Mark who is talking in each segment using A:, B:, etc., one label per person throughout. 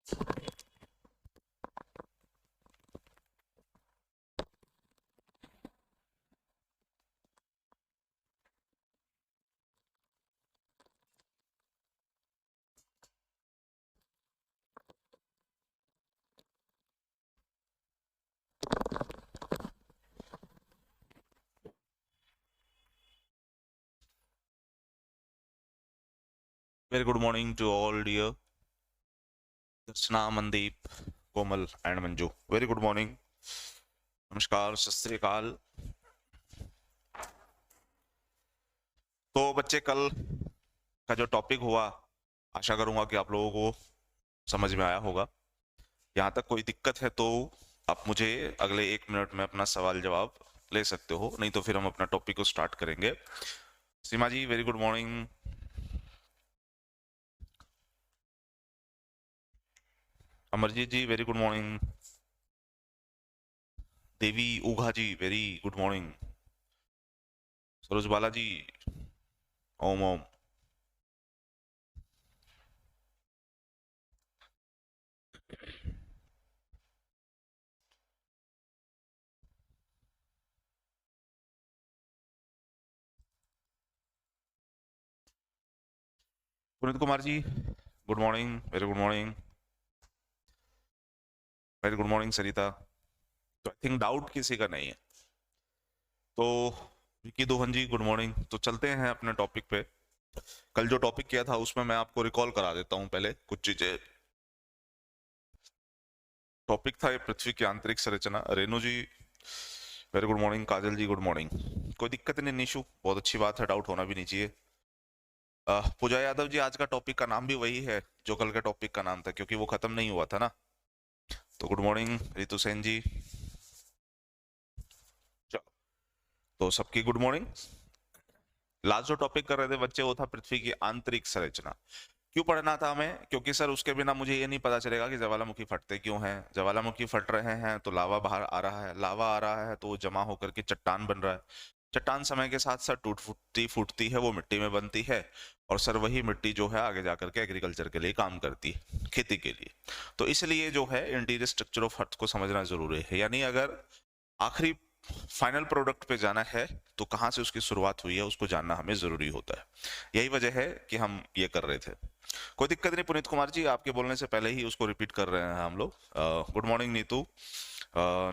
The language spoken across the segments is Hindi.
A: Very good morning to all dear Darshana, Mandeep, Komal and Manju. Very good morning. नमस्कार, सत श्री अकाल। तो बच्चे, कल का जो टॉपिक हुआ, आशा करूंगा कि आप लोगों को समझ में आया होगा। यहाँ तक कोई दिक्कत है तो आप मुझे अगले 1 मिनट में अपना सवाल जवाब ले सकते हो, नहीं तो फिर हम अपना टॉपिक को स्टार्ट करेंगे। Seema ji, very good morning. Amarjeet ji, very good morning. Devi Ugha ji, very good morning. Saroj Bala ji, ओम ओम। Puneet Kumar ji, good morning, very good morning. Very good morning Sarita. तो आई थिंक डाउट किसी का नहीं है। तो विकी दोहन जी, गुड मॉर्निंग। तो चलते हैं अपने टॉपिक पे। कल जो टॉपिक किया था उसमें मैं आपको रिकॉल करा देता हूं पहले कुछ चीजें। टॉपिक था ये पृथ्वी की आंतरिक संरचना। रेणु जी, वेरी गुड मॉर्निंग। काजल जी, गुड मॉर्निंग। कोई दिक्कत नहीं निशु, बहुत अच्छी बात है, डाउट होना भी नहीं चाहिए। पूजा यादव जी, आज का टॉपिक का नाम भी वही है जो कल के टॉपिक का नाम था, क्योंकि वो खत्म नहीं हुआ था ना। तो गुड मॉर्निंग रितु सेन जी। चलो, तो सबकी गुड मॉर्निंग। लास्ट जो टॉपिक कर रहे थे बच्चे वो था पृथ्वी की आंतरिक संरचना। क्यों पढ़ना था हमें? क्योंकि सर उसके बिना मुझे ये नहीं पता चलेगा कि ज्वालामुखी फटते क्यों हैं। ज्वालामुखी फट रहे हैं तो लावा बाहर आ रहा है, लावा आ रहा है तो वो जमा होकर के चट्टान बन रहा है। चट्टान समय के साथ सर टूट फूटती फूटती है, वो मिट्टी में बनती है। और सर वही मिट्टी जो है आगे जाकर के एग्रीकल्चर के लिए काम करती है, खेती के लिए। तो इसलिए जो है इंटीरियर स्ट्रक्चर ऑफ अर्थ को समझना जरूरी है। यानी अगर आखिरी फाइनल प्रोडक्ट पे जाना है तो कहाँ से उसकी शुरुआत हुई है उसको जानना हमें जरूरी होता है। यही वजह है कि हम ये कर रहे थे। कोई दिक्कत नहीं पुनीत कुमार जी, आपके बोलने से पहले ही उसको रिपीट कर रहे हैं हम लोग। Good morning Neetu,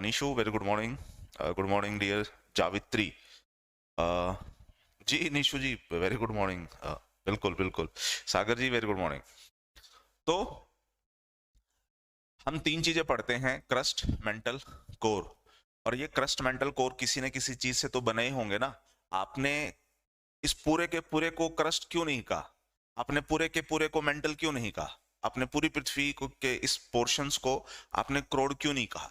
A: Nishu, very good morning. Good morning dear Javitri. अ, जी Nishu ji, very good morning. बिल्कुल बिल्कुल। Sagar ji, very good morning. तो हम 3 चीजें पढ़ते हैं, क्रस्ट, मेंटल, कोर। और ये क्रस्ट मेंटल कोर किसी न किसी चीज से तो बने ही होंगे ना। आपने इस पूरे के पूरे को क्रस्ट क्यों नहीं कहा? आपने पूरे के पूरे को मेंटल क्यों नहीं कहा? आपने पूरी पृथ्वी को के इस पोर्शंस को आपने क्रोड क्यों नहीं कहा?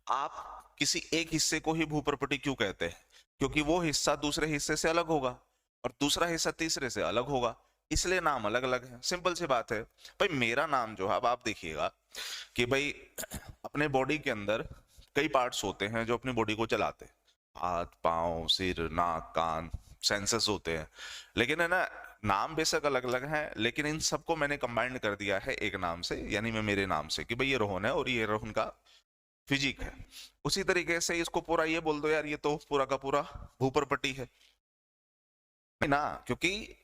A: आप किसी एक हिस्से को ही भूप्रपटी क्यों कहते हैं? क्योंकि वो हिस्सा दूसरे हिस्से से अलग होगा और दूसरा हिस्सा तीसरे से अलग होगा, इसलिए नाम अलग अलग है। सिंपल सी बात है। भाई मेरा नाम जो है, अब आप देखिएगा कि भाई अपने बॉडी के अंदर कई पार्ट्स होते हैं जो अपनी बॉडी को चलाते हैं। हाथ, पाँव, सिर, नाक, कान, सेंसेस होते हैं। लेकिन है ना, नाम बेशक अलग अलग हैं, लेकिन इन सबको मैंने कंबाइंड कर दिया है एक नाम से, यानी मैं मेरे नाम से, कि भाई ये रोहन है और ये रोहन का फिजिक है। उसी तरीके से इसको पूरा ये बोल दो यार, ये तो पूरा का पूरा भूपरपट्टी है ना, क्योंकि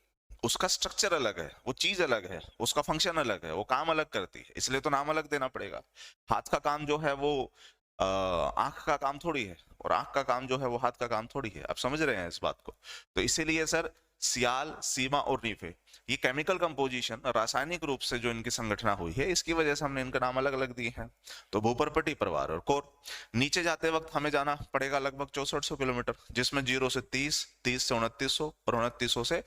A: उसका स्ट्रक्चर अलग है, वो चीज अलग है, उसका फंक्शन अलग है, वो काम अलग करती है, इसलिए तो नाम अलग देना पड़ेगा। हाथ का काम जो है वो आंख का काम थोड़ी है, और आंख का काम जो है वो हाथ का काम थोड़ी है। आप समझ रहे हैं इस बात को? तो इसीलिए सर सियाल, सीमा और नीफे, ये केमिकल कंपोजिशन, रासायनिक रूप से जो इनकी संगठना हुई है, इसकी वजह से हमने इनका नाम अलग अलग दिए हैं। तो भूपरपट्टी, परिवार और कोर। नीचे जाते वक्त हमें जाना पड़ेगा लगभग 6400 किलोमीटर, जिसमें 0 से 30, 30 से 2900 और 2900 से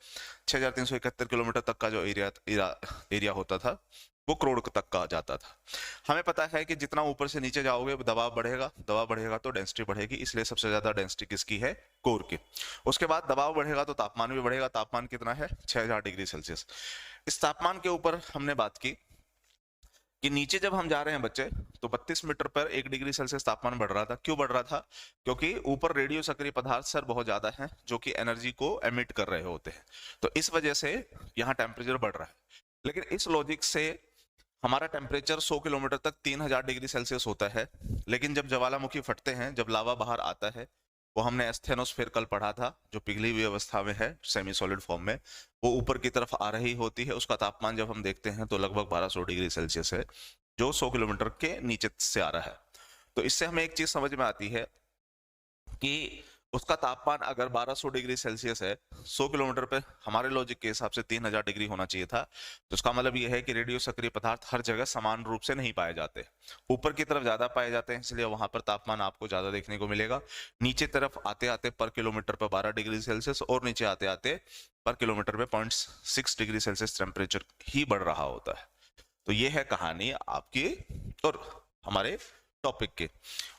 A: 6371 किलोमीटर तक का जो एरिया होता था वो करोड़ तक का जाता था। हमें पता है कि जितना ऊपर से नीचे जाओगे दबाव बढ़ेगा, दबाव बढ़ेगा तो डेंसिटी बढ़ेगी, इसलिए सबसे ज्यादा डेंसिटी किसकी है? कोर की। उसके बाद दबाव बढ़ेगा तो तापमान भी बढ़ेगा। तापमान कितना है? 6000 डिग्री सेल्सियस। इस तापमान के ऊपर हमने बात की कि नीचे जब हम जा रहे हैं बच्चे, तो 32 मीटर पर 1 डिग्री सेल्सियस तापमान बढ़ रहा था। क्यों बढ़ रहा था? क्योंकि ऊपर रेडियो सक्रिय पदार्थ सर बहुत ज्यादा हैं जो कि एनर्जी को एमिट कर रहे होते हैं, तो इस वजह से यहाँ टेम्परेचर बढ़ रहा है। लेकिन इस लॉजिक से हमारा टेम्परेचर 100 किलोमीटर तक 3000 डिग्री सेल्सियस होता है, लेकिन जब ज्वालामुखी फटते हैं, जब लावा बाहर आता है, वो हमने एस्थेनोस्फेयर कल पढ़ा था, जो पिघली हुई अवस्था में है सेमी सॉलिड फॉर्म में, वो ऊपर की तरफ आ रही होती है। उसका तापमान जब हम देखते हैं तो लगभग 1200 डिग्री सेल्सियस है, जो 100 किलोमीटर के नीचे से आ रहा है। तो इससे हमें एक चीज समझ में आती है कि उसका तापमान अगर 1200 डिग्री सेल्सियस है, 100 किलोमीटर पे हमारे लॉजिक के हिसाब से 3000 डिग्री होना चाहिए था। तो इसका मतलब यह है कि रेडियो सक्रिय पदार्थ हर जगह समान रूप से नहीं पाए जाते, ऊपर की तरफ ज्यादा पाए जाते हैं, इसलिए वहां पर तापमान आपको ज्यादा देखने को मिलेगा। नीचे तरफ आते आते पर किलोमीटर पर 12 डिग्री सेल्सियस, और नीचे आते आते पर किलोमीटर पे 0.6 डिग्री सेल्सियस टेम्परेचर ही बढ़ रहा होता है। तो ये है कहानी आपकी और हमारे टॉपिक के।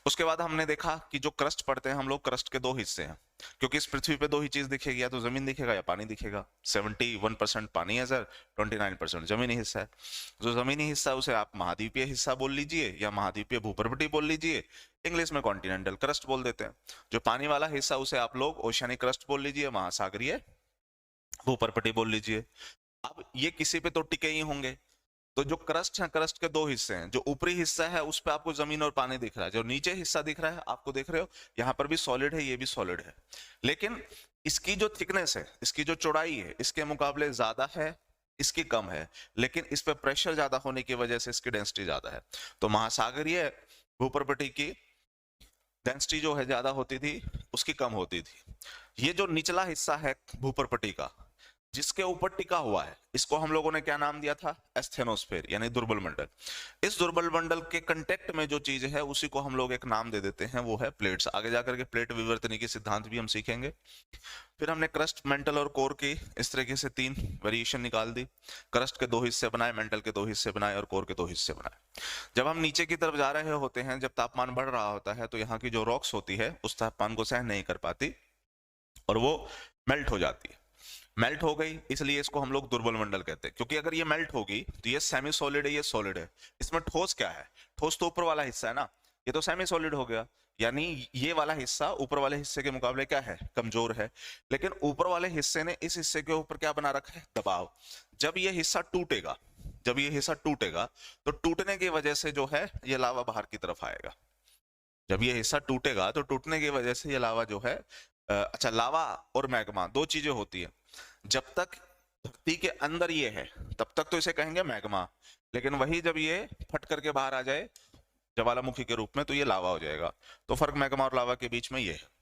A: उसके बाद हमने देखा कि जो क्रस्ट पढ़ते हैं हम लोग, क्रस्ट के दो हिस्से हैं, क्योंकि इस पृथ्वी पे दो ही चीज दिखेगी, या तो जमीन दिखेगा या पानी दिखेगा। 71% पानी है सर, 29% जमीनी हिस्सा है। जो जमीनी हिस्सा है उसे आप महाद्वीपीय हिस्सा बोल लीजिए या महाद्वीपीय भूपर्वतीय बोल लीजिए, इंग्लिश में कॉन्टिनेंटल क्रस्ट बोल देते हैं। जो पानी वाला हिस्सा उसे आप लोग ओशियानिक क्रस्ट बोल लीजिए, महासागरीय भूपर्वतीय बोल लीजिए। अब ये किसी पे तो टिके ही होंगे। तो जो क्रस्ट है, क्रस्ट के दो हिस्से हैं। जो ऊपरी हिस्सा है उस पे आपको जमीन और पानी दिख रहा है, जो नीचे हिस्सा दिख रहा है आपको देख रहे हो, यहाँ पर भी सॉलिड है, ये भी सॉलिड है, लेकिन इसकी जो थिकनेस है, इसकी जो चौड़ाई है, इसके मुकाबले ज्यादा है, इसकी कम है, लेकिन इस पे प्रेशर ज्यादा होने की वजह से इसकी डेंसिटी ज्यादा है। तो महासागरीय भूपर्वतीय की डेंसिटी जो है ज्यादा होती थी, उसकी कम होती थी। ये जो निचला हिस्सा है भूपर्वतीय का, जिसके ऊपर टिका हुआ है, इसको हम लोगों ने क्या नाम दिया था? एस्थेनोस्फेयर, यानी दुर्बल मंडल। इस दुर्बल मंडल के कंटेक्ट में जो चीज है उसी को हम लोग एक नाम दे देते हैं, वो है प्लेट्स। आगे जाकर के प्लेट विवर्तनिकी सिद्धांत भी हम सीखेंगे। फिर हमने क्रस्ट, मेंटल और कोर की इस तरीके से 3 वेरिएशन निकाल दी। क्रस्ट के 2 हिस्से बनाए, मेंटल के 2 हिस्से बनाए और कोर के 2 हिस्से बनाए। जब हम नीचे की तरफ जा रहे होते हैं, जब तापमान बढ़ रहा होता है, तो यहाँ की जो रॉक्स होती है उस तापमान को सहन नहीं कर पाती और वो मेल्ट हो जाती है। मेल्ट हो गई, इसलिए इसको हम लोग दुर्बल मंडल कहते हैं, क्योंकि अगर ये मेल्ट होगी तो ये सेमी सॉलिड है, ये सॉलिड है। इसमें ठोस क्या है? ठोस तो ऊपर वाला हिस्सा है ना, ये तो सेमी सॉलिड हो गया, यानी ये वाला हिस्सा ऊपर वाले हिस्से के मुकाबले क्या है? कमजोर है। लेकिन ऊपर वाले हिस्से ने इस हिस्से के ऊपर क्या बना रखा है? दबाव। जब ये हिस्सा टूटेगा, जब ये हिस्सा टूटेगा, तो टूटने की वजह से जो है ये लावा बाहर की तरफ आएगा। जब ये हिस्सा टूटेगा तो टूटने की वजह से ये लावा जो है अच्छा, लावा और मैग्मा दो चीजें होती है। जब तक धरती के अंदर ये है तब तक तो इसे कहेंगे मैग्मा, लेकिन वही जब ये फट करके बाहर आ जाए ज्वालामुखी के रूप में तो ये लावा हो जाएगा। तो फर्क मैग्मा और लावा के बीच में ये है।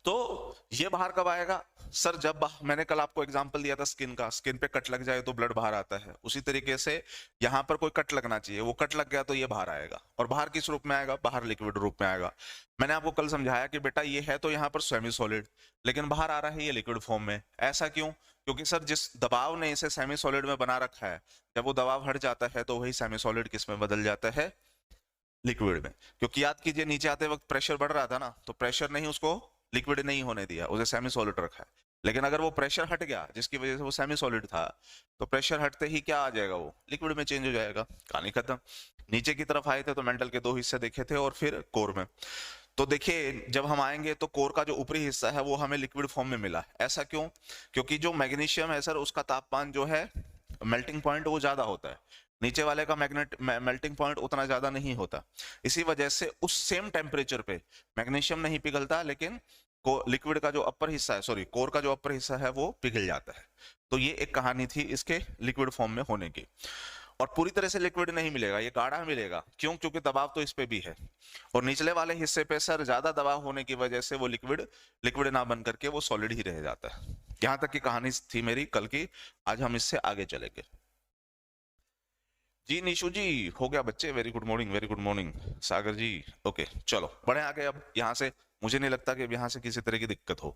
A: तो ये बाहर कब आएगा सर? जब मैंने कल आपको एग्जांपल दिया था स्किन का, स्किन पे कट लग जाए तो ब्लड बाहर आता है, उसी तरीके से यहाँ पर कोई कट लगना चाहिए, वो कट लग गया तो ये बाहर आएगा। और बाहर किस रूप में आएगा? बाहर लिक्विड रूप में आएगा। मैंने आपको कल समझाया कि बेटा ये है तो यहाँ पर सेमी सॉलिड, लेकिन बाहर आ रहा है ये लिक्विड फॉर्म में। ऐसा क्यों? क्योंकि सर जिस दबाव ने इसे सेमी सॉलिड में बना रखा है, जब वो दबाव हट जाता है तो वही सेमी सॉलिड किस में बदल जाता है? लिक्विड में। क्योंकि याद कीजिए नीचे आते वक्त प्रेशर बढ़ रहा था ना, तो प्रेशर ने ही उसको लिक्विड नहीं होने दिया, उसे सेमी सॉलिड रखा है। लेकिन अगर वो प्रेशर हट गया जिसकी वजह से वो सेमी सॉलिड था, तो प्रेशर हटते ही क्या आ जाएगा? वो लिक्विड में चेंज हो जाएगा। कहानी खत्म। नीचे की तरफ आए थे तो मेंटल के 2 हिस्से देखे थे और फिर कोर में। तो देखिए जब हम आएंगे तो कोर का जो ऊपरी हिस्सा है वो हमें लिक्विड फॉर्म में मिला। ऐसा क्यों? क्योंकि जो मैग्नीशियम है सर, उसका तापमान जो है मेल्टिंग पॉइंट वो ज्यादा होता है, नीचे वाले का मैग्नेट मेल्टिंग पॉइंट उतना ज्यादा नहीं होता। इसी वजह से उस सेम टेम्परेचर पे मैग्नीशियम नहीं पिघलता, लेकिन लिक्विड का जो अपर हिस्सा है, सॉरी कोर का जो अपर हिस्सा है वो पिघल जाता है। तो ये एक कहानी थी इसके लिक्विड फॉर्म में होने की। और पूरी तरह से लिक्विड नहीं मिलेगा, ये गाढ़ा मिलेगा। क्यों? क्योंकि दबाव तो इस पे भी है, और निचले वाले हिस्से पे सर ज्यादा दबाव होने की वजह से वो लिक्विड लिक्विड ना बन करके वो सॉलिड ही रह जाता है। यहां तक की कहानी थी मेरी कल की। आज हम इससे आगे चलेंगे। जी निशु जी, हो गया बच्चे? Very good morning, very good morning Sagar ji. Okay चलो बढ़े आगे अब यहाँ से। मुझे नहीं लगता कि अब यहाँ से किसी तरह की दिक्कत हो।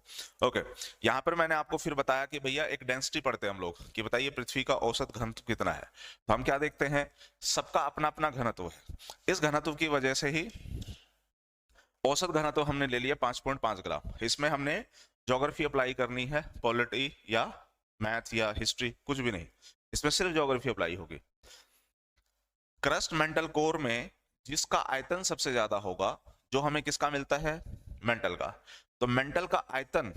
A: ओके, यहाँ पर मैंने आपको फिर बताया कि भैया एक डेंसिटी पढ़ते हैं हम लोग कि बताइए पृथ्वी का औसत घनत्व कितना है। तो हम क्या देखते हैं? सबका अपना अपना घनत्व है। इस घनत्व की वजह से ही औसत घनत्व हमने ले लिया 5.5 ग्राम। इसमें हमने ज्योग्राफी अप्लाई करनी है, पॉलिटी या मैथ या हिस्ट्री कुछ भी नहीं, इसमें सिर्फ ज्योग्राफी अप्लाई होगी। क्रस्ट मेंटल कोर में जिसका आयतन सबसे ज्यादा होगा, जो हमें किसका मिलता है? मेंटल का। तो मेंटल का आयतन,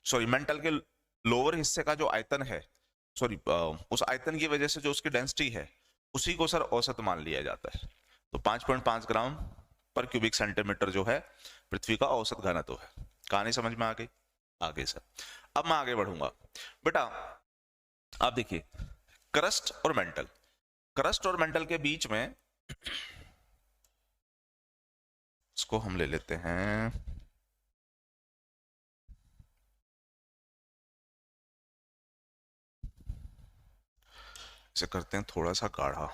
A: सॉरी मेंटल के लोअर हिस्से का जो आयतन है, सॉरी उस आयतन की वजह से जो उसकी डेंसिटी है उसी को सर औसत मान लिया जाता है। तो 5.5 ग्राम पर क्यूबिक सेंटीमीटर जो है पृथ्वी का औसत घनत्व है। कहानी समझ में आ गई? आ गई सर। अब मैं आगे बढ़ूंगा बेटा। आप देखिए क्रस्ट और मेंटल, क्रस्ट और मेंटल के बीच में इसको हम ले लेते हैं, इसे करते हैं थोड़ा सा गाढ़ा।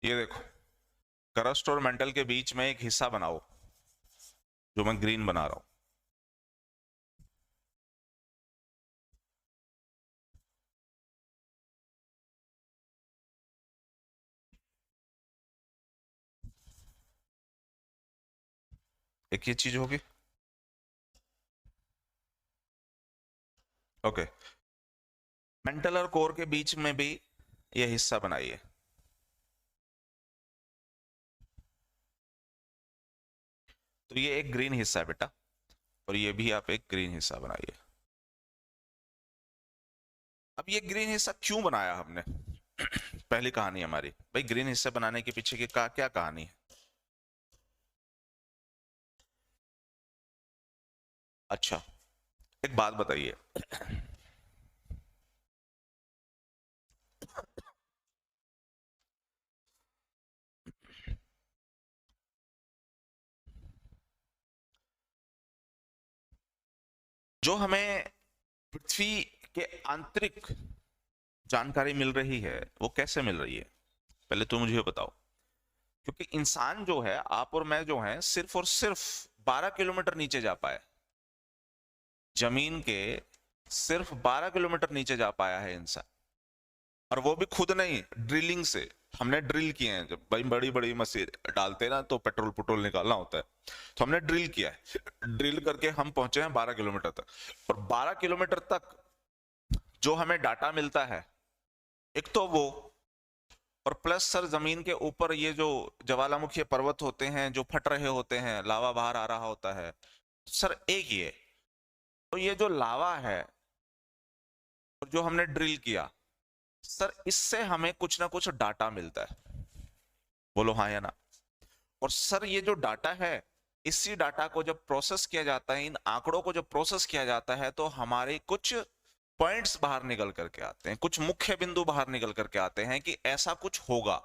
A: ये देखो क्रस्ट और मेंटल के बीच में एक हिस्सा बनाओ जो मैं ग्रीन बना रहा हूं। एक ये चीज होगी। ओके, मेंटल और कोर के बीच में भी ये हिस्सा बनाइए। तो ये एक ग्रीन हिस्सा है बेटा, और ये भी आप एक ग्रीन हिस्सा बनाइए। अब ये ग्रीन हिस्सा क्यों बनाया हमने? पहली कहानी हमारी भाई, ग्रीन हिस्सा बनाने के पीछे की क्या कहानी है? अच्छा, एक बात बताइए, जो हमें पृथ्वी के आंतरिक जानकारी मिल रही है वो कैसे मिल रही है? पहले तो मुझे बताओ। क्योंकि इंसान जो है, आप और मैं जो है, सिर्फ और सिर्फ 12 किलोमीटर नीचे जा पाए, जमीन के सिर्फ 12 किलोमीटर नीचे जा पाया है इंसान। और वो भी खुद नहीं, ड्रिलिंग से। हमने ड्रिल किए हैं, जब भाई बड़ी बड़ी मशीन डालते हैं ना तो पेट्रोल पेट्रोल निकालना होता है, तो हमने ड्रिल किया है, ड्रिल करके हम पहुंचे हैं 12 किलोमीटर तक। और 12 किलोमीटर तक जो हमें डाटा मिलता है, एक तो वो, और प्लस सर जमीन के ऊपर ये जो ज्वालामुखी पर्वत होते हैं जो फट रहे होते हैं, लावा बाहर आ रहा होता है सर, एक ये, तो ये जो लावा है और जो हमने ड्रिल किया सर, इससे हमें कुछ ना कुछ डाटा मिलता है। बोलो हाँ या ना? और सर ये जो डाटा है, इसी डाटा को जब प्रोसेस किया जाता है, इन आंकड़ों को जब प्रोसेस किया जाता है, तो हमारे कुछ पॉइंट्स बाहर निकल करके आते हैं, कुछ मुख्य बिंदु बाहर निकल करके आते हैं कि ऐसा कुछ होगा।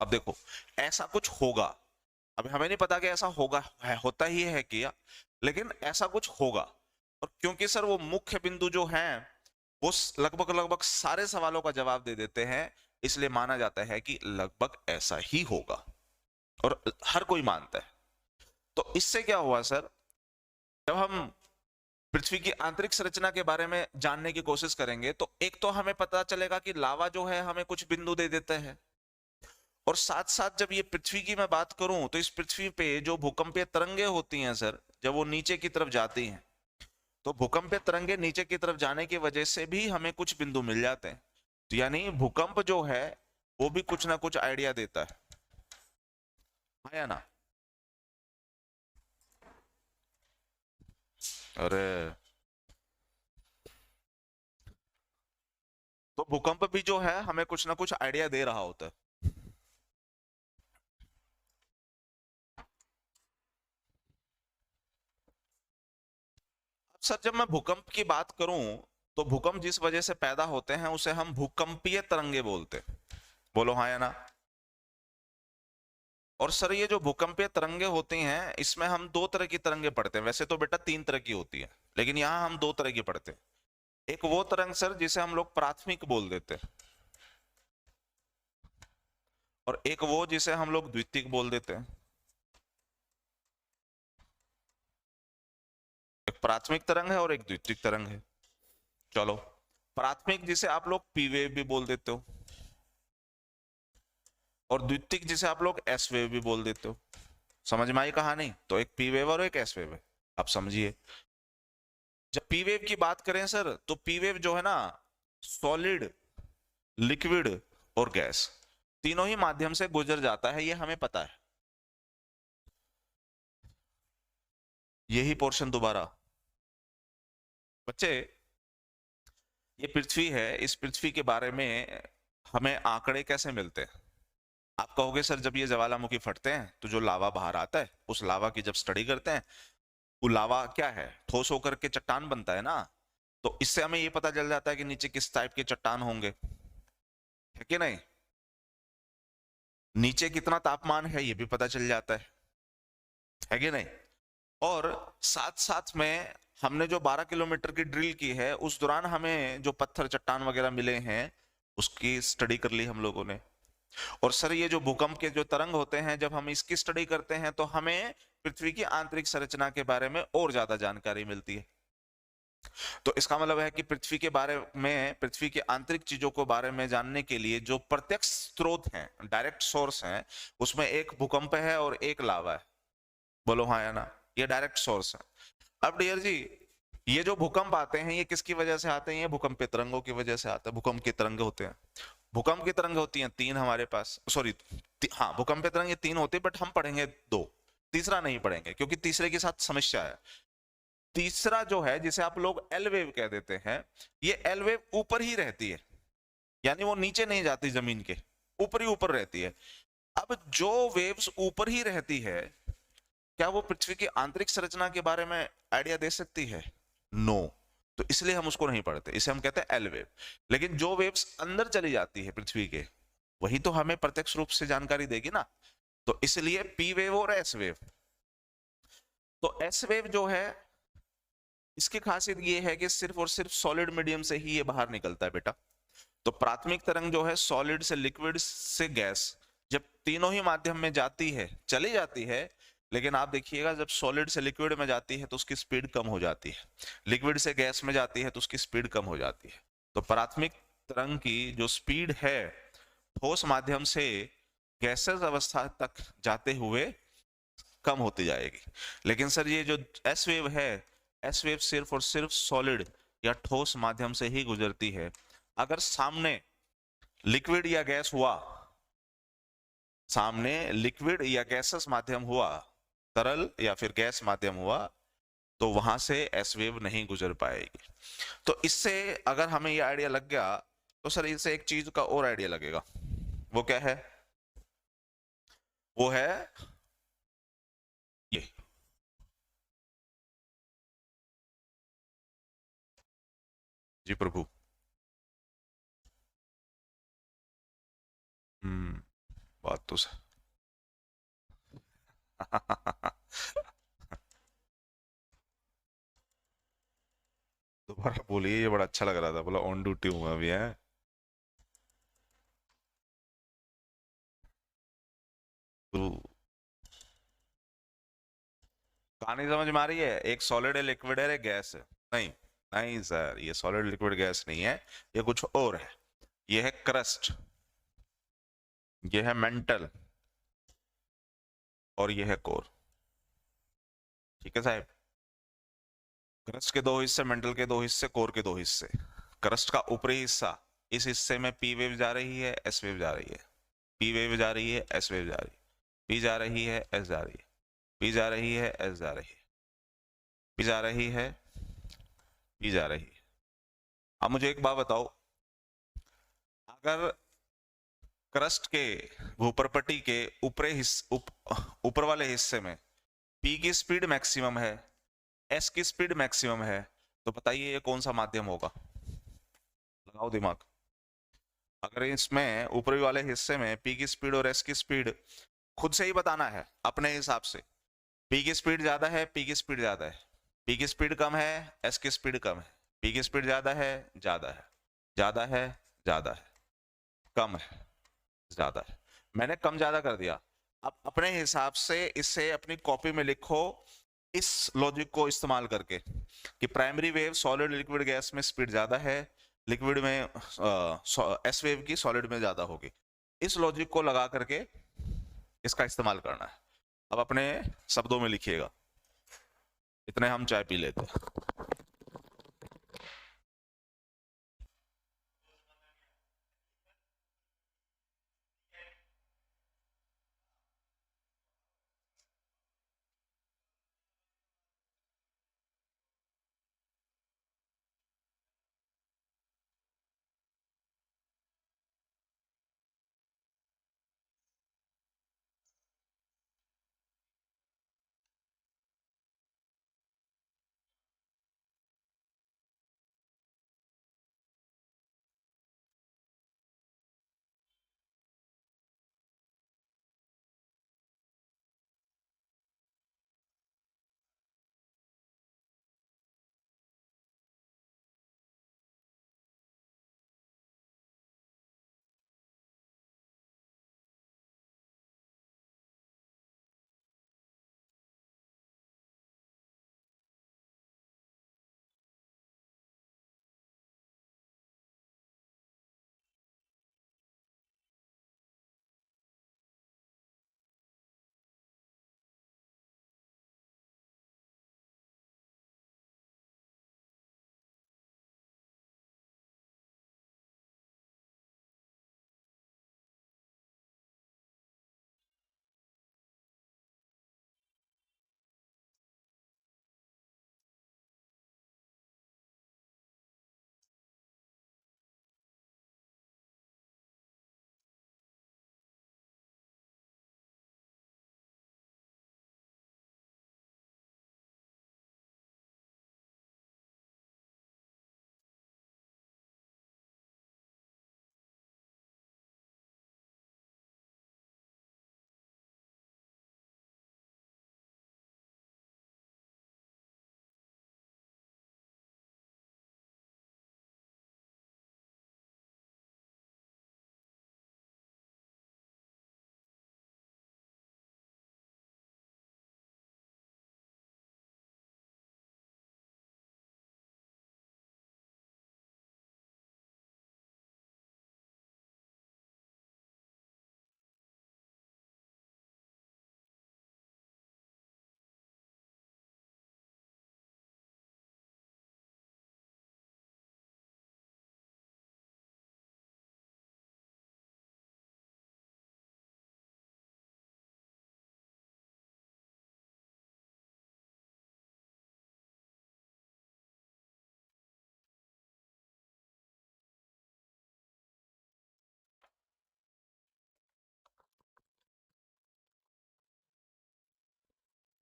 A: अब देखो, ऐसा कुछ होगा, अभी हमें नहीं पता कि ऐसा होगा है, होता ही है क्या, लेकिन ऐसा कुछ होगा। और क्योंकि सर वो मुख्य बिंदु जो हैं वो लगभग लगभग सारे सवालों का जवाब दे देते हैं, इसलिए माना जाता है कि लगभग ऐसा ही होगा, और हर कोई मानता है। तो इससे क्या हुआ सर, जब हम पृथ्वी की आंतरिक संरचना के बारे में जानने की कोशिश करेंगे, तो एक तो हमें पता चलेगा कि लावा जो है हमें कुछ बिंदु दे देता है, और साथ साथ जब ये पृथ्वी की मैं बात करूं, तो इस पृथ्वी पे जो भूकंपीय तरंगे होती हैं सर, जब वो नीचे की तरफ जाती हैं, तो भूकंपीय तरंगे नीचे की तरफ जाने की वजह से भी हमें कुछ बिंदु मिल जाते हैं। तो यानी भूकंप जो है वो भी कुछ ना कुछ आइडिया देता है, या ना? अरे, तो भूकंप भी जो है हमें कुछ ना कुछ आइडिया दे रहा होता है। अब सर जब मैं भूकंप की बात करूं, तो भूकंप जिस वजह से पैदा होते हैं उसे हम भूकंपीय तरंगे बोलते हैं। बोलो हाँ या ना? और सर ये जो भूकंपीय तरंगे होती हैं, इसमें हम दो तरह की तरंगे पढ़ते हैं। वैसे तो बेटा तीन तरह की होती है, लेकिन यहाँ हम दो तरह की पढ़ते हैं। एक वो तरंग सर जिसे हम लोग प्राथमिक बोल देते हैं, और एक वो जिसे हम लोग द्वितीयक बोल देते हैं। एक प्राथमिक तरंग है और एक द्वितीयक तरंग है। चलो, प्राथमिक जिसे आप लोग पी वेव भी बोल देते हो, और द्वितीयक जिसे आप लोग एस वेव भी बोल देते हो। समझ में आई कहानी? तो एक पी वेव और एक एस वेव है। आप समझिए, जब पी वेव की बात करें सर, तो पी वेव जो है ना, सॉलिड, लिक्विड और गैस तीनों ही माध्यम से गुजर जाता है, ये हमें पता है। यही पोर्शन दोबारा बच्चे, ये पृथ्वी है, इस पृथ्वी के बारे में हमें आंकड़े कैसे मिलते हैं? आप कहोगे सर जब ये ज्वालामुखी फटते हैं तो जो लावा बाहर आता है, उस लावा की जब स्टडी करते हैं, वो लावा क्या है, ठोस होकर के चट्टान बनता है ना, तो इससे हमें ये पता चल जाता है कि नीचे किस टाइप के चट्टान होंगे, है कि नहीं? नीचे कितना तापमान है ये भी पता चल जाता है कि नहीं? और साथ साथ में हमने जो 12 किलोमीटर की ड्रिल की है, उस दौरान हमें जो पत्थर चट्टान वगैरह मिले हैं, उसकी स्टडी कर ली हम लोगों ने। और सर ये जो भूकंप के जो तरंग होते हैं, जब हम इसकी स्टडी करते हैं तो हमें पृथ्वी की आंतरिक संरचना के बारे में और ज्यादा जानकारी मिलती है। तो इसका मतलब है कि पृथ्वी के बारे में, पृथ्वी की आंतरिक चीजों को बारे में जानने के लिए जो प्रत्यक्ष स्रोत हैं, डायरेक्ट सोर्स हैं, उसमें एक भूकंप है और एक लावा है। बोलो हाँ या ना? ये डायरेक्ट सोर्स है। अब डियर जी, ये जो भूकंप आते हैं, ये किसकी वजह से आते हैं? ये भूकंप के तरंगों की वजह से आते हैं। भूकंप के तरंग होते हैं, भूकंप की तरंग होती हैं 3 हमारे पास, सॉरी, हाँ, भूकंप की तरंग ये 3 होती है, बट हम पढ़ेंगे 2, तीसरा नहीं पढ़ेंगे क्योंकि तीसरे के साथ समस्या है। तीसरा जो है, जिसे आप लोग एल वेव कह देते हैं, ये एल वेव ऊपर ही रहती है, यानी वो नीचे नहीं जाती जमीन के, ऊपर ही ऊपर रहती है। अब जो वेव्स ऊपर ही रहती है, क्या वो पृथ्वी की आंतरिक संरचना के बारे में आइडिया दे सकती है? नो। तो इसलिए हम उसको नहीं पढ़ते, इसे हम कहते हैं एल वेव। लेकिन जो वेव्स अंदर चली जाती है पृथ्वी के, वही तो हमें प्रत्यक्ष रूप से जानकारी देगी ना। तो इसलिए पी वेव और एस वेव। तो एस वेव जो है, इसकी खासियत ये है कि सिर्फ और सिर्फ सॉलिड मीडियम से ही ये बाहर निकलता है बेटा। तो प्राथमिक तरंग जो है, सॉलिड से लिक्विड से गैस, जब तीनों ही माध्यम में जाती है, चली जाती है, लेकिन आप देखिएगा जब सॉलिड से लिक्विड में जाती है तो उसकी स्पीड कम हो जाती है, लिक्विड से गैस में जाती है तो उसकी स्पीड कम हो जाती है। तो प्राथमिक तरंग की जो स्पीड है, ठोस माध्यम से गैसेस अवस्था तक जाते हुए कम होती जाएगी। लेकिन सर ये जो एस वेव है, एस वेव सिर्फ और सिर्फ सॉलिड या ठोस माध्यम से ही गुजरती है। अगर सामने लिक्विड या गैस हुआ, सामने लिक्विड या गैसेस माध्यम हुआ, तरल या फिर गैस माध्यम हुआ, तो वहां से एस वेव नहीं गुजर पाएगी। तो इससे अगर हमें ये आइडिया लग गया, तो सर इससे एक चीज का और आइडिया लगेगा। वो क्या है? वो है ये, जी प्रभु। बात तो सर दोबारा बोलिए, ये बड़ा अच्छा लग रहा था, बोला ऑन ड्यूटी हूँ अभी है। तो कहानी समझ में आ रही है? एक सॉलिड है, लिक्विड है, एक गैस है। नहीं, नहीं सर, ये सॉलिड लिक्विड गैस नहीं है, ये कुछ और है। ये है क्रस्ट, ये है मेंटल, और ये है कोर। ठीक है साहब? क्रस्ट के 2 हिस्से, मेंटल के 2 हिस्से, कोर के 2 हिस्से। क्रस्ट का ऊपरी हिस्सा, इस हिस्से में पी वेव जा रही है, एस वेव जा रही है, पी वेव जा रही है, एस वेव जा रही है, पी जा रही है, एस जा रही है, पी जा रही है, एस जा रही है, पी जा रही है, पी जा रही है। अब मुझे एक बात बताओ, अगर क्रस्ट के, भूप्रपट्टी के ऊपरी हिस्से, ऊपर वाले हिस्से में पी की स्पीड मैक्सिमम है, एस की स्पीड मैक्सिमम है, तो बताइए ये कौन सा माध्यम होगा? लगाओ दिमाग। अगर इसमें ऊपरी वाले हिस्से में पी की स्पीड और एस की स्पीड खुद से ही बताना है अपने हिसाब से, पी की स्पीड ज्यादा है, पी की स्पीड ज्यादा है, पी की स्पीड कम है, एस की स्पीड कम है, पी की स्पीड ज्यादा है, ज्यादा है, ज्यादा है, ज्यादा है, कम है, ज्यादा है। मैंने कम ज्यादा कर दिया। अब अपने हिसाब से इसे अपनी कॉपी में लिखो, इस लॉजिक को इस्तेमाल करके कि primary wave solid liquid gas में स्पीड ज्यादा है, लिक्विड में एस वेव की सॉलिड में ज्यादा होगी, इस लॉजिक को लगा करके इसका इस्तेमाल करना है। अब अपने शब्दों में लिखिएगा, इतने हम चाय पी लेते हैं।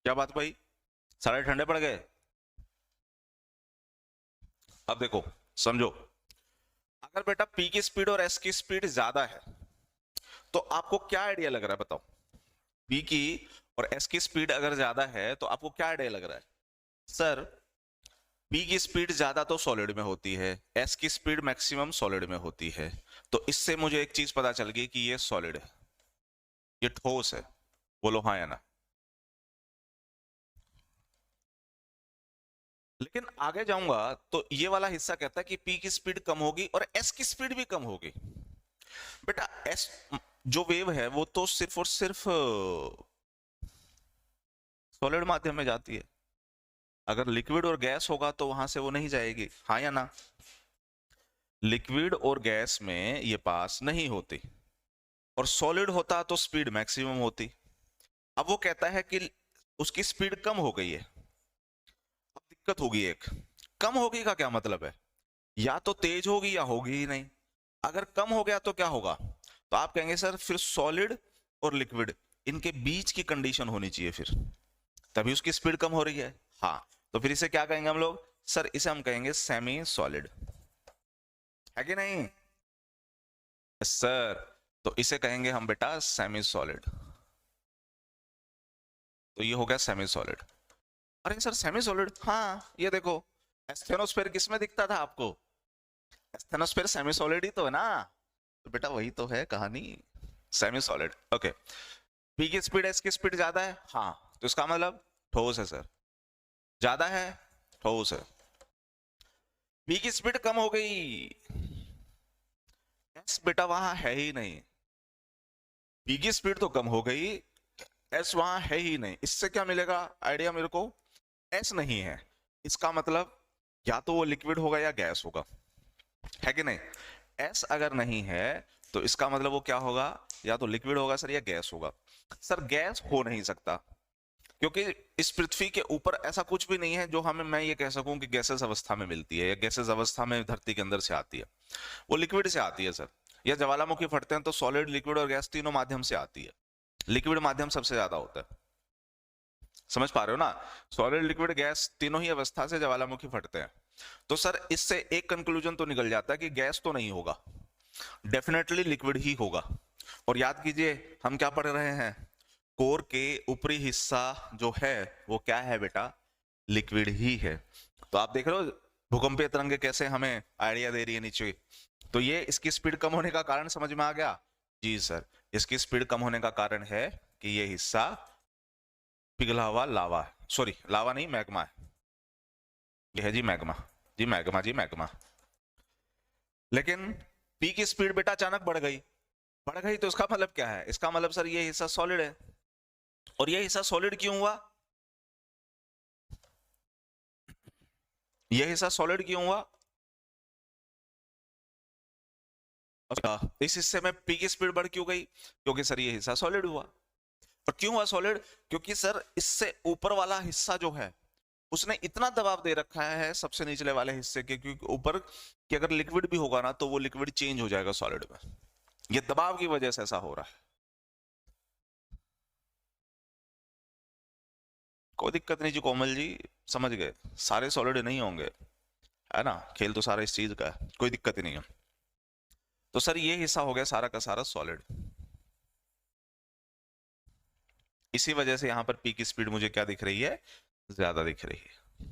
A: क्या बात भाई, सारे ठंडे पड़ गए? अब देखो, समझो, अगर बेटा पी की स्पीड और एस की स्पीड ज्यादा है तो आपको क्या आइडिया लग रहा है बताओ? पी की और एस की स्पीड अगर ज्यादा है तो आपको क्या आइडिया लग रहा है? सर, पी की स्पीड ज्यादा तो सॉलिड में होती है, एस की स्पीड मैक्सिमम सॉलिड में होती है, तो इससे मुझे एक चीज पता चल गई कि ये सॉलिड है, ये ठोस है। बोलो हाँ या ना। लेकिन आगे जाऊंगा तो ये वाला हिस्सा कहता है कि पी की स्पीड कम होगी और एस की स्पीड भी कम होगी। बेटा एस जो वेव है वो तो सिर्फ और सिर्फ सॉलिड माध्यम में जाती है, अगर लिक्विड और गैस होगा तो वहां से वो नहीं जाएगी, हाँ या ना? लिक्विड और गैस में ये पास नहीं होती, और सॉलिड होता तो स्पीड मैक्सिमम होती। अब वो कहता है कि उसकी स्पीड कम हो गई है। अब दिक्कत होगी एक, कम होगी का क्या मतलब है? या तो तेज होगी या होगी ही नहीं। अगर कम हो गया तो क्या होगा? तो आप कहेंगे सर फिर सॉलिड और लिक्विड इनके बीच की कंडीशन होनी चाहिए, फिर तभी उसकी स्पीड कम हो रही है। हाँ, तो फिर इसे क्या कहेंगे हम लोग? सर इसे हम कहेंगे सेमी सॉलिड, है कि नहीं? सर, तो इसे कहेंगे हम बेटा सेमी सॉलिड। तो ये हो गया सेमी सॉलिड। अरे सर सेमी सॉलिड, हाँ ये देखो, एस्थेनोस्फेयर किसमें दिखता था आपको? एस्थेनोस्फेयर सेमी सॉलिड ही तो है ना। तो बेटा वही तो है कहानी, सेमी सॉलिड। ओके, पी की स्पीड एस की स्पीड ज्यादा है, हाँ, तो इसका मतलब ठोस है सर। ज्यादा है ठोस है, पी की स्पीड कम हो गई, एस बेटा वहां है ही नहीं, पी की स्पीड तो कम हो गई, एस वहां है ही नहीं। इससे क्या मिलेगा आइडिया मेरे को, एस नहीं है, इसका मतलब या तो वो लिक्विड होगा या गैस होगा, है कि नहीं। एस अगर नहीं है तो इसका मतलब वो क्या होगा, या तो लिक्विड होगा सर या गैस होगा। सर गैस हो नहीं सकता, क्योंकि इस पृथ्वी के ऊपर ऐसा कुछ भी नहीं है जो हमें मैं ये कह सकूं कि गैसेस अवस्था में मिलती है या गैसेस अवस्था में धरती के अंदर से आती है, वो लिक्विड से आती है सर। या ज्वालामुखी फटते हैं तो सॉलिड, लिक्विड और गैस तीनों माध्यम से आती है, लिक्विड माध्यम सबसे ज्यादा होता है, समझ पा रहे हो ना। सॉलिड, लिक्विड, गैस तीनों ही अवस्था से ज्वालामुखी फटते हैं। तो सर इससे एक कंक्लूजन तो निकल जाता है कि गैस तो नहीं होगा, डेफिनेटली लिक्विड ही होगा। और याद कीजिए हम क्या पढ़ रहे हैं, कोर के ऊपरी हिस्सा जो है वो क्या है बेटा, लिक्विड ही है। तो आप देख रहे हो भूकंपीय तरंगे कैसे हमें आइडिया दे रही है नीचे। तो ये इसकी स्पीड कम होने का कारण समझ में आ गया जी सर, इसकी स्पीड कम होने का कारण है कि ये हिस्सा पिघला हुआ लावा है, सॉरी लावा नहीं मैग्मा है, ये है जी मैग्मा, जी मैग्मा, जी मैग्मा। लेकिन पी की स्पीड बेटा अचानक बढ़ गई, बढ़ गई तो इसका मतलब क्या है, इसका मतलब सर ये हिस्सा सॉलिड है। और ये हिस्सा सॉलिड क्यों हुआ, ये हिस्सा सॉलिड क्यों हुआ, इस हिस्से में पी की स्पीड बढ़ क्यों गई, क्योंकि सर ये हिस्सा सॉलिड हुआ। और क्यों हुआ सॉलिड, क्योंकि सर इससे ऊपर वाला हिस्सा जो है उसने इतना दबाव दे रखा है सबसे निचले वाले हिस्से के, क्योंकि ऊपर कि अगर लिक्विड भी होगा ना तो वो लिक्विड चेंज हो जाएगा सॉलिड में, ये दबाव की वजह से ऐसा हो रहा है। कोई दिक्कत नहीं जी कोमल जी, समझ गए, सारे सॉलिड नहीं होंगे, है ना, खेल तो सारा इस चीज का है, कोई दिक्कत ही नहीं है। तो सर ये हिस्सा हो गया सारा का सारा सॉलिड, इसी वजह से यहां पर पी की स्पीड मुझे क्या दिख रही है, ज्यादा दिख रही है।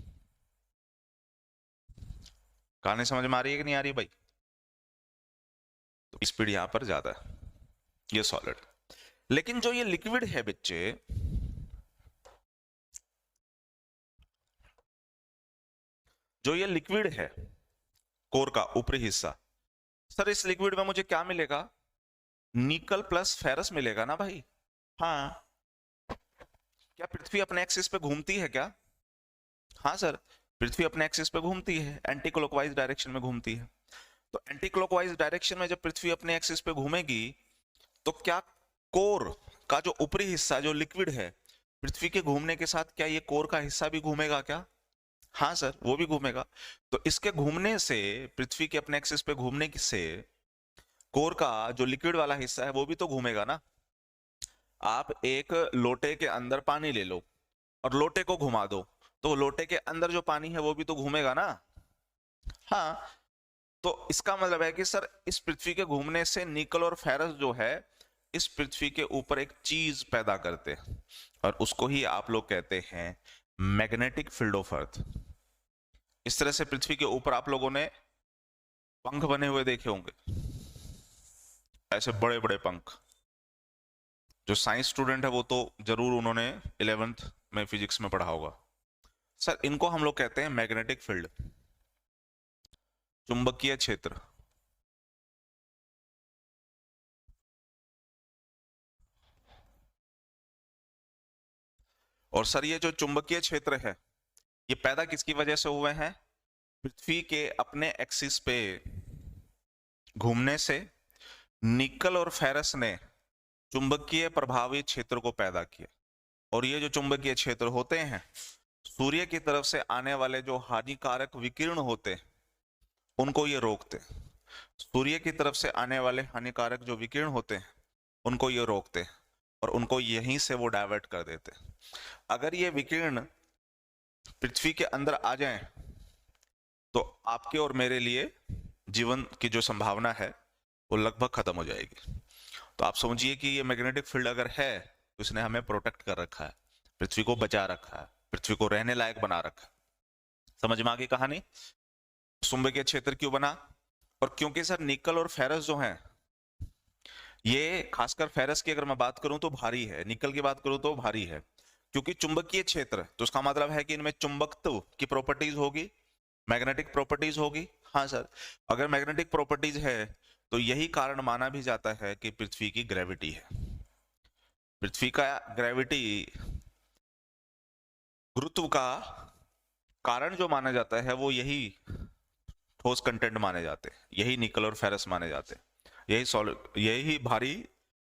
A: कहानी समझ में आ रही है कि नहीं आ रही भाई, तो स्पीड यहां पर ज्यादा है, ये सॉलिड। लेकिन जो ये लिक्विड है बच्चे, जो ये लिक्विड है कोर का ऊपरी हिस्सा, सर इस लिक्विड में मुझे क्या मिलेगा, निकल प्लस फेरस मिलेगा ना भाई। हाँ, क्या पृथ्वी अपने एक्सिस पे घूमती है क्या, हाँ सर, पृथ्वी अपने एक्सिस पे घूमती है, एंटी क्लॉकवाइज डायरेक्शन में घूमती है। तो एंटी क्लॉकवाइज डायरेक्शन में जब पृथ्वी अपने एक्सिस पे घूमेगी तो क्या कोर का जो ऊपरी हिस्सा जो लिक्विड है पृथ्वी के घूमने के साथ क्या ये कोर का हिस्सा भी घूमेगा क्या, हाँ सर वो भी घूमेगा। तो इसके घूमने से, पृथ्वी के अपने एक्सिस पे घूमने से कोर का जो लिक्विड वाला हिस्सा है वो भी तो घूमेगा ना। आप एक लोटे के अंदर पानी ले लो और लोटे को घुमा दो, तो लोटे के अंदर जो पानी है वो भी तो घूमेगा ना। हाँ, तो इसका मतलब है कि सर इस पृथ्वी के घूमने से निकल और फेरस जो है इस पृथ्वी के ऊपर एक चीज पैदा करते हैं, और उसको ही आप लोग कहते हैं मैग्नेटिक फील्ड ऑफ अर्थ। इस तरह से पृथ्वी के ऊपर आप लोगों ने पंख बने हुए देखे होंगे, ऐसे बड़े बड़े पंख। जो साइंस स्टूडेंट है वो तो जरूर उन्होंने 11th में फिजिक्स में पढ़ा होगा। सर इनको हम लोग कहते हैं मैग्नेटिक फील्ड, चुंबकीय क्षेत्र। और सर ये जो चुंबकीय क्षेत्र है ये पैदा किसकी वजह से हुए हैं, पृथ्वी के अपने एक्सिस पे घूमने से निकल और फेरस ने चुंबकीय प्रभावी क्षेत्र को पैदा किया। और ये जो चुंबकीय क्षेत्र होते हैं सूर्य की तरफ से आने वाले जो हानिकारक विकिरण होते हैं उनको ये रोकते, सूर्य की तरफ से आने वाले हानिकारक जो विकिरण होते हैं उनको ये रोकते और उनको यहीं से वो डाइवर्ट कर देते। अगर ये विकिरण पृथ्वी के अंदर आ जाएं तो आपके और मेरे लिए जीवन की जो संभावना है वो लगभग खत्म हो जाएगी। तो आप समझिए कि ये मैग्नेटिक फील्ड अगर है तो इसने हमें प्रोटेक्ट कर रखा है, पृथ्वी को बचा रखा है, पृथ्वी को रहने लायक बना रखा है। समझ में आ गई कहानी, चुंबकीय क्षेत्र क्यों बना, और क्योंकि सर निकल और फेरस जो है ये खासकर फेरस की अगर मैं बात करूं तो भारी है, निकल की बात करूं तो भारी है, क्योंकि चुंबकीय क्षेत्र, तो उसका मतलब है कि इनमें चुंबकत्व की प्रॉपर्टीज होगी, मैग्नेटिक प्रॉपर्टीज होगी। हाँ सर, अगर मैग्नेटिक प्रॉपर्टीज है तो यही कारण माना भी जाता है कि पृथ्वी की ग्रेविटी है। पृथ्वी का ग्रेविटी, गुरुत्व का कारण जो माना जाता है वो यही ठोस कंटेंट माने जाते हैं, यही निकल और फेरस माने जाते हैं, यही सॉलिड, यही भारी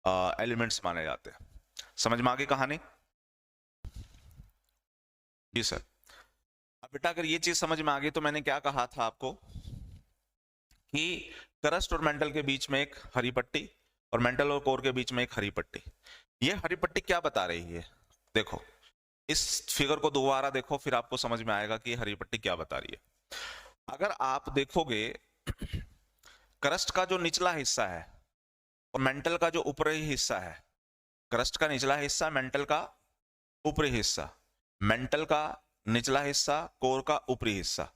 A: एलिमेंट्स माने जाते हैं। समझ में आ गई कहानी? जी सर। अब बेटा अगर ये चीज समझ में आ गई तो मैंने क्या कहा था आपको कि क्रस्ट और मेंटल के बीच में एक हरी पट्टी और मेंटल और कोर के बीच में एक हरी पट्टी। ये हरी पट्टी क्या बता रही है? देखो इस फिगर को दोबारा देखो, फिर आपको समझ में आएगा कि हरी पट्टी क्या बता रही है। अगर आप देखोगे क्रस्ट का जो निचला हिस्सा है और मेंटल का जो ऊपरी हिस्सा है, क्रस्ट का निचला हिस्सा, मेंटल का ऊपरी हिस्सा, मेंटल का निचला हिस्सा, कोर का ऊपरी हिस्सा,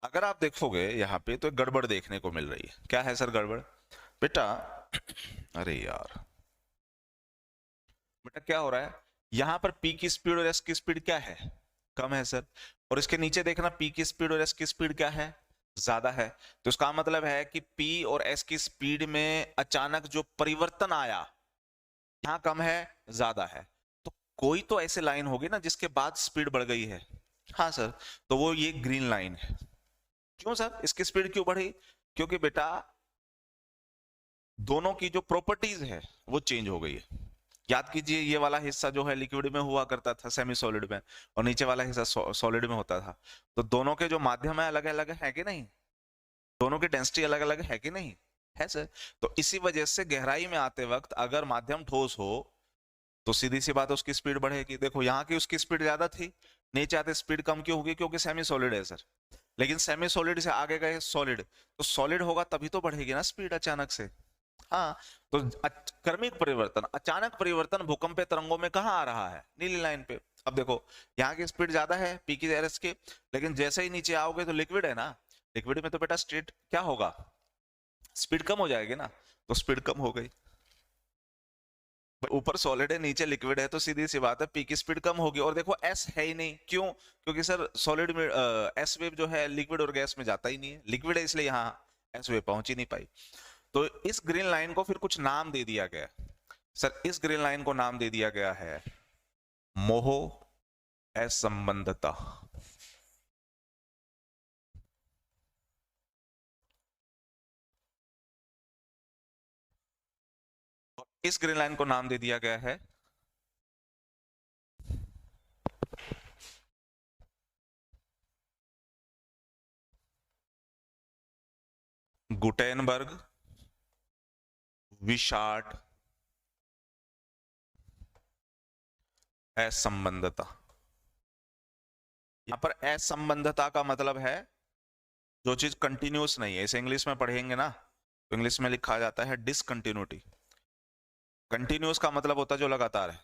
A: अगर आप देखोगे यहाँ पे तो एक गड़बड़ देखने को मिल रही है। क्या है सर गड़बड़? बेटा अरे यार बेटा क्या हो रहा है, यहाँ पर पी की स्पीड और एस की स्पीड क्या है? कम है सर। और इसके नीचे देखना पी की स्पीड और एस की स्पीड क्या है? ज्यादा है। तो इसका मतलब है कि पी और एस की स्पीड में अचानक जो परिवर्तन आया, यहाँ कम है ज्यादा है, तो कोई तो ऐसे लाइन होगी ना जिसके बाद स्पीड बढ़ गई है। हाँ सर, तो वो ये ग्रीन लाइन है। क्यों सर इसकी स्पीड क्यों बढ़ी? क्योंकि बेटा दोनों की जो प्रॉपर्टीज है वो चेंज हो गई है। याद कीजिए ये वाला हिस्सा जो है लिक्विड में हुआ करता था, सेमी सॉलिड में, और नीचे वाला हिस्सा सॉलिड में होता था। तो दोनों के जो माध्यम है अलग अलग है कि नहीं? दोनों की डेंसिटी अलग अलग है कि नहीं? है सर। तो इसी वजह से गहराई में आते वक्त अगर माध्यम ठोस हो तो सीधी सी बात है उसकी स्पीड बढ़ेगी। देखो यहाँ की उसकी स्पीड ज्यादा थी, नीचे आते स्पीड कम क्यों होगी? क्योंकि सेमी सॉलिड है सर। लेकिन सेमी सॉलिड से आगे गए सॉलिड, तो सॉलिड होगा तभी तो बढ़ेगी ना स्पीड अचानक से। हाँ, तो क्रमिक परिवर्तन, अचानक परिवर्तन भूकंपीय तरंगों में कहाँ आ रहा है? नीली लाइन पे। अब देखो यहाँ की स्पीड ज्यादा है पी की एस की, लेकिन जैसे ही नीचे आओगे तो लिक्विड है ना, लिक्विड में तो बेटा स्टेट क्या होगा? स्पीड कम हो जाएगी ना, तो स्पीड कम हो गई। ऊपर सॉलिड है नीचे लिक्विड है, तो सीधी सी बात है पी की स्पीड कम होगी। और देखो एस है ही नहीं, क्यों? क्योंकि सर सॉलिड में एस वेव जो है लिक्विड और गैस में जाता ही नहीं है, लिक्विड है इसलिए यहाँ एस वेव पहुंच ही नहीं पाई। तो इस ग्रीन लाइन को फिर कुछ नाम दे दिया गया सर, इस ग्रीन लाइन को नाम दे दिया गया है मोह असंबंधता। और इस ग्रीन लाइन को नाम दे दिया गया है गुटेनबर्ग विशार्ड असंबंधता। यहां पर असंबंधता का मतलब है जो चीज कंटिन्यूस नहीं है। इसे इंग्लिश में पढ़ेंगे ना तो इंग्लिश में लिखा जाता है डिसकंटिन्यूटी। कंटिन्यूस का मतलब होता है जो लगातार है,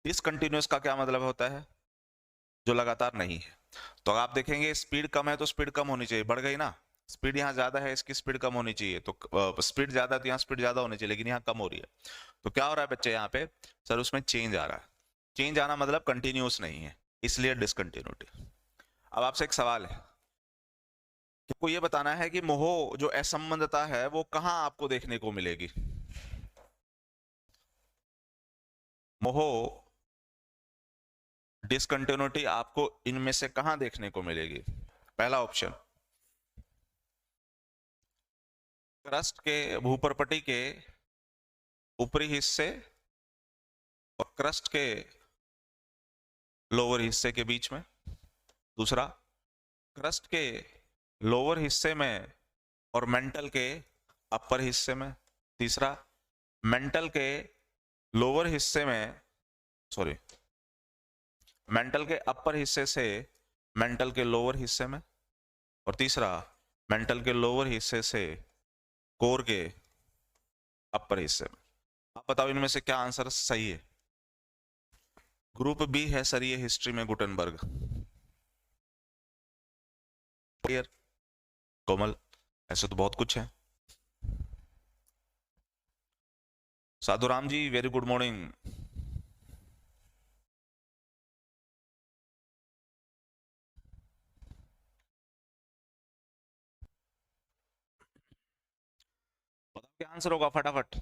A: डिसकंटिन्यूस का क्या मतलब होता है? जो लगातार नहीं है। तो आप देखेंगे स्पीड कम है तो स्पीड कम होनी चाहिए, बढ़ गई ना। स्पीड यहाँ ज्यादा है, इसकी स्पीड कम होनी चाहिए, तो स्पीड ज्यादा है तो यहाँ स्पीड ज्यादा होनी चाहिए, लेकिन यहाँ कम हो रही है। तो क्या हो रहा है बच्चे यहाँ पे? सर उसमें चेंज आ रहा है। चेंज आना मतलब कंटिन्यूस नहीं है, इसलिए डिसकंटिन्यूटी। अब आपसे एक सवाल है, आपको ये बताना है कि मोह जो असंबंधता है वो कहाँ आपको देखने को मिलेगी? मोह डिसकंटिन्यूटी आपको इनमें से कहां देखने को मिलेगी? पहला ऑप्शन क्रस्ट के भूपर्पटी के ऊपरी हिस्से और क्रस्ट के लोअर हिस्से के बीच में। दूसरा क्रस्ट के लोअर हिस्से में और मेंटल के अपर हिस्से में। तीसरा मेंटल के लोअर हिस्से में, सॉरी, मेंटल के अपर हिस्से से मेंटल के लोअर हिस्से में। और तीसरा मेंटल के लोअर हिस्से से कोर के अपर हिस्से में। आप बताओ इनमें से क्या आंसर सही है? ग्रुप बी है सर ये हिस्ट्री में गुटनबर्ग। क्लियर कोमल? ऐसे तो बहुत कुछ है। साधुराम जी वेरी गुड मॉर्निंग। क्या आंसर होगा फटाफट?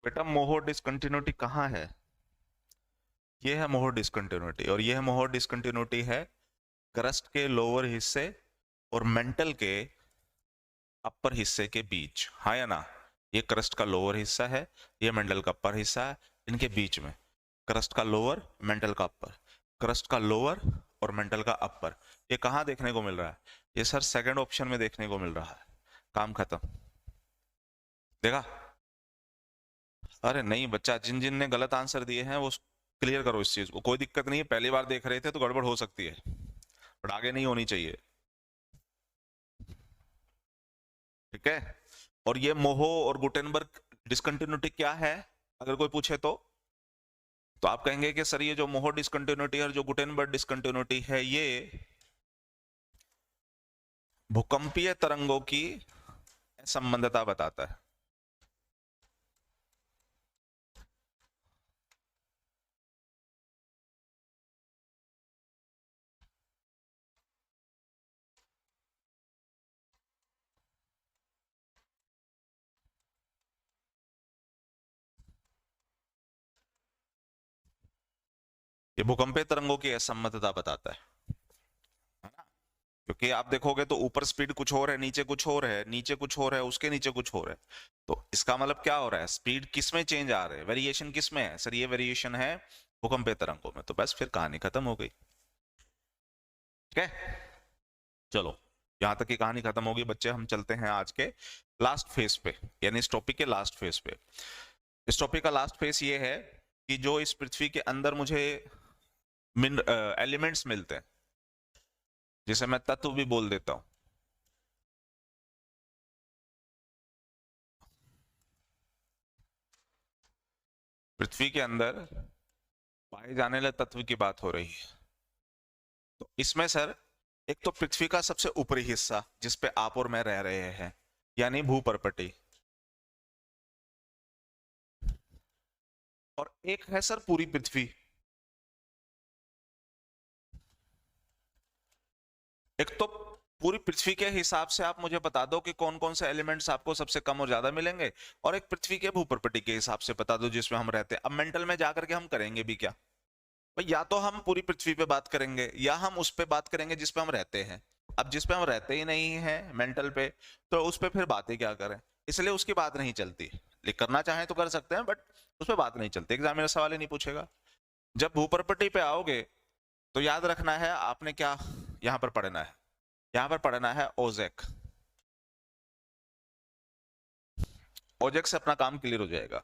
A: बेटा मोहो डिसकंटिन्यूटी कहाँ है? ये है मोहो डिसकंटिन्यूटी, और ये है मोहो डिसकंटिन्यूटी है क्रस्ट के लोअर हिस्से और मेंटल के अपर हिस्से के बीच, हाँ या ना? ये क्रस्ट का लोअर हिस्सा है, ये मेंटल का अपर हिस्सा है, इनके बीच में क्रस्ट का लोअर, मेंटल का अपर, क्रस्ट का लोअर और मेंटल का अपर। ये कहाँ देखने को मिल रहा है? ये सर सेकंड ऑप्शन में देखने को मिल रहा है। काम खत्म। देखा? अरे नहीं बच्चा, जिन जिन ने गलत आंसर दिए हैं वो क्लियर करो इस चीज को। कोई दिक्कत नहीं है, पहली बार देख रहे थे तो गड़बड़ हो सकती है, बट आगे नहीं होनी चाहिए। ठीक है? और ये मोहो और गुटेनबर्ग डिसकंटिन्यूटी क्या है, अगर कोई पूछे तो आप कहेंगे कि सर ये जो मोहो डिसकंटिन्यूटी और जो गुटेनबर्ग डिसकंटिन्यूटी है, ये भूकंपीय तरंगों की संबंधता बताता है। ये भूकंपीय तरंगों की असम्मतता बताता है ना? क्योंकि आप देखोगे तो ऊपर स्पीड कुछ और है, नीचे कुछ और है, नीचे कुछ और है, उसके नीचे कुछ और है। तो इसका मतलब क्या हो रहा है? स्पीड किस में चेंज आ रहे हैं, वेरिएशन किस में है? सर ये वेरिएशन है भूकंपीय तरंगों में। तो बस फिर कहानी खत्म हो गई। ठीक है, चलो यहां तक की कहानी खत्म होगी बच्चे। हम चलते हैं आज के लास्ट फेज पे, यानी इस टॉपिक के लास्ट फेज पे। इस टॉपिक का लास्ट फेज ये है कि जो इस पृथ्वी के अंदर मुझे एलिमेंट्स मिलते हैं, जिसे मैं तत्व भी बोल देता हूं। पृथ्वी के अंदर पाए जाने वाले तत्व की बात हो रही है। तो इसमें सर एक तो पृथ्वी का सबसे ऊपरी हिस्सा जिस पे आप और मैं रह रहे हैं, यानी भूपर्पटी, और एक है सर पूरी पृथ्वी। एक तो पूरी पृथ्वी के हिसाब से आप मुझे बता दो कि कौन कौन से एलिमेंट्स आपको सबसे कम और ज्यादा मिलेंगे, और एक पृथ्वी के भूप्रपटी के हिसाब से बता दो जिसमें हम रहते हैं। अब मेंटल में जाकर के हम करेंगे भी क्या भाई? या तो हम पूरी पृथ्वी पे बात करेंगे या हम उस पे बात करेंगे जिस पे हम रहते हैं। अब जिस पे हम रहते ही नहीं है मेंटल पे, तो उस पे फिर बातें क्या करें? इसलिए उसकी बात नहीं चलती। करना चाहें तो कर सकते हैं, बट उस पर बात नहीं चलती, एग्जामिनर सवाल ही नहीं पूछेगा। जब भूप्रपटी पे आओगे तो याद रखना है आपने क्या यहाँ पर पढ़ना है। यहाँ पर पढ़ना है ओजेक। ओजेक से अपना काम क्लियर हो जाएगा,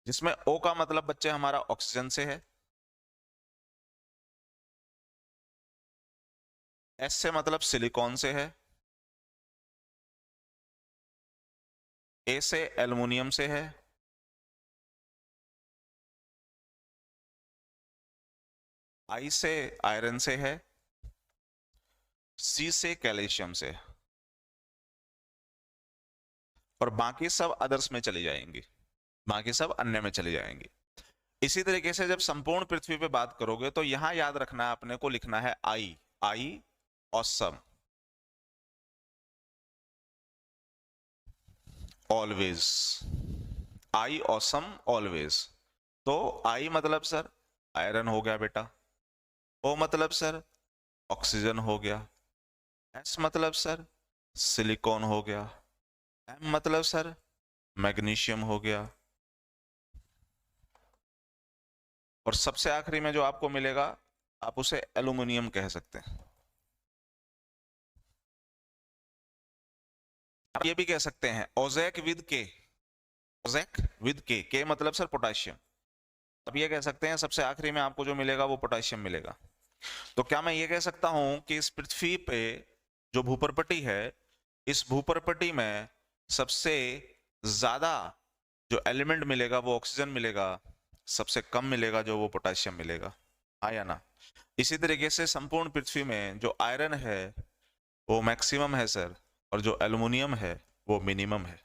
A: जिसमें ओ का मतलब बच्चे हमारा ऑक्सीजन से है, एस से मतलब सिलिकॉन से है, ए से एल्युमिनियम से है, आई से आयरन से है, सी से कैल्शियम से, और बाकी सब अदर्स में चली जाएंगी, बाकी सब अन्य में चली जाएंगी। इसी तरीके से जब संपूर्ण पृथ्वी पे बात करोगे तो यहां याद रखना है अपने को, लिखना है आई। आई ऑसम, ऑलवेज। आई ऑसम ऑलवेज। तो आई मतलब सर आयरन हो गया बेटा, ओ मतलब सर ऑक्सीजन हो गया, एस मतलब सर सिलिकॉन हो गया, M मतलब सर मैग्नीशियम हो गया, और सबसे आखिरी में जो आपको मिलेगा आप उसे एल्यूमिनियम कह सकते हैं। आप ये भी कह सकते हैं ओजैक विद के, ओजैक विद के मतलब सर पोटेशियम। अब ये कह सकते हैं सबसे आखिरी में आपको जो मिलेगा वो पोटेशियम मिलेगा। तो क्या मैं ये कह सकता हूं कि इस पृथ्वी पे जो भूपर्पटी है, इस भूपर्पटी में सबसे ज्यादा जो एलिमेंट मिलेगा वो ऑक्सीजन मिलेगा, सबसे कम मिलेगा जो वो पोटेशियम मिलेगा, हाँ या ना? इसी तरीके से संपूर्ण पृथ्वी में जो आयरन है वो मैक्सिमम है सर, और जो एल्युमिनियम है वो मिनिमम है।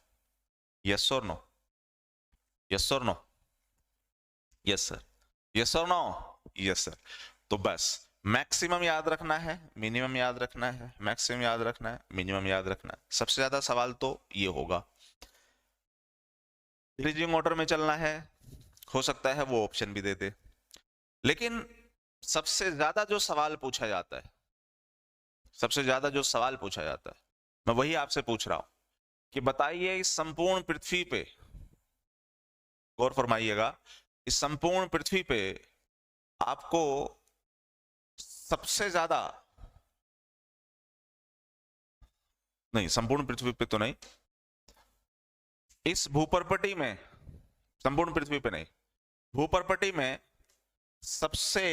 A: यस और नो? यस और नो? Yes sir. यस और नो? Yes sir. तो बस मैक्सिमम याद रखना है, मिनिमम याद रखना है, मैक्सिमम याद रखना है, मिनिमम याद रखना है। सबसे ज्यादा सवाल तो ये होगा। डिक्रीजिंग ऑर्डर में चलना है, हो सकता है वो ऑप्शन भी दे दे, लेकिन सबसे ज्यादा जो सवाल पूछा जाता है, सबसे ज्यादा जो सवाल पूछा जाता है, मैं वही आपसे पूछ रहा हूं कि बताइए इस संपूर्ण पृथ्वी पे, गौर फरमाइएगा, इस संपूर्ण पृथ्वी पे आपको सबसे ज्यादा, नहीं संपूर्ण पृथ्वी पे तो नहीं, इस भूपर्पटी में, संपूर्ण पृथ्वी पे नहीं, भूपर्पटी में सबसे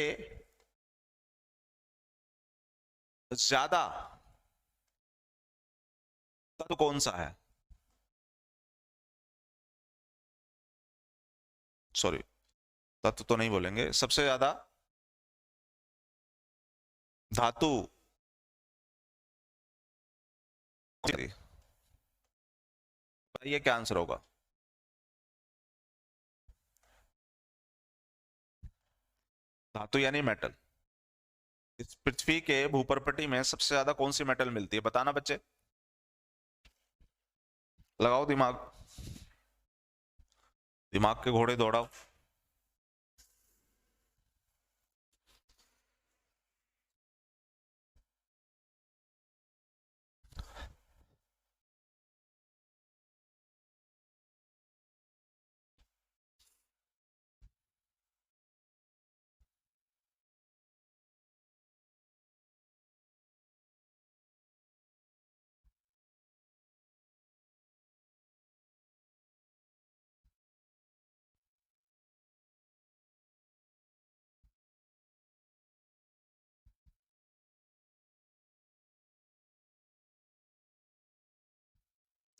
A: ज्यादा तत्व कौन सा है? सॉरी, तत्व तो नहीं बोलेंगे, सबसे ज्यादा धातु, बताइए क्या आंसर होगा? धातु यानी मेटल। इस पृथ्वी के भूपर्पटी में सबसे ज्यादा कौन सी मेटल मिलती है, बताना बच्चे, लगाओ दिमाग, दिमाग के घोड़े दौड़ाओ।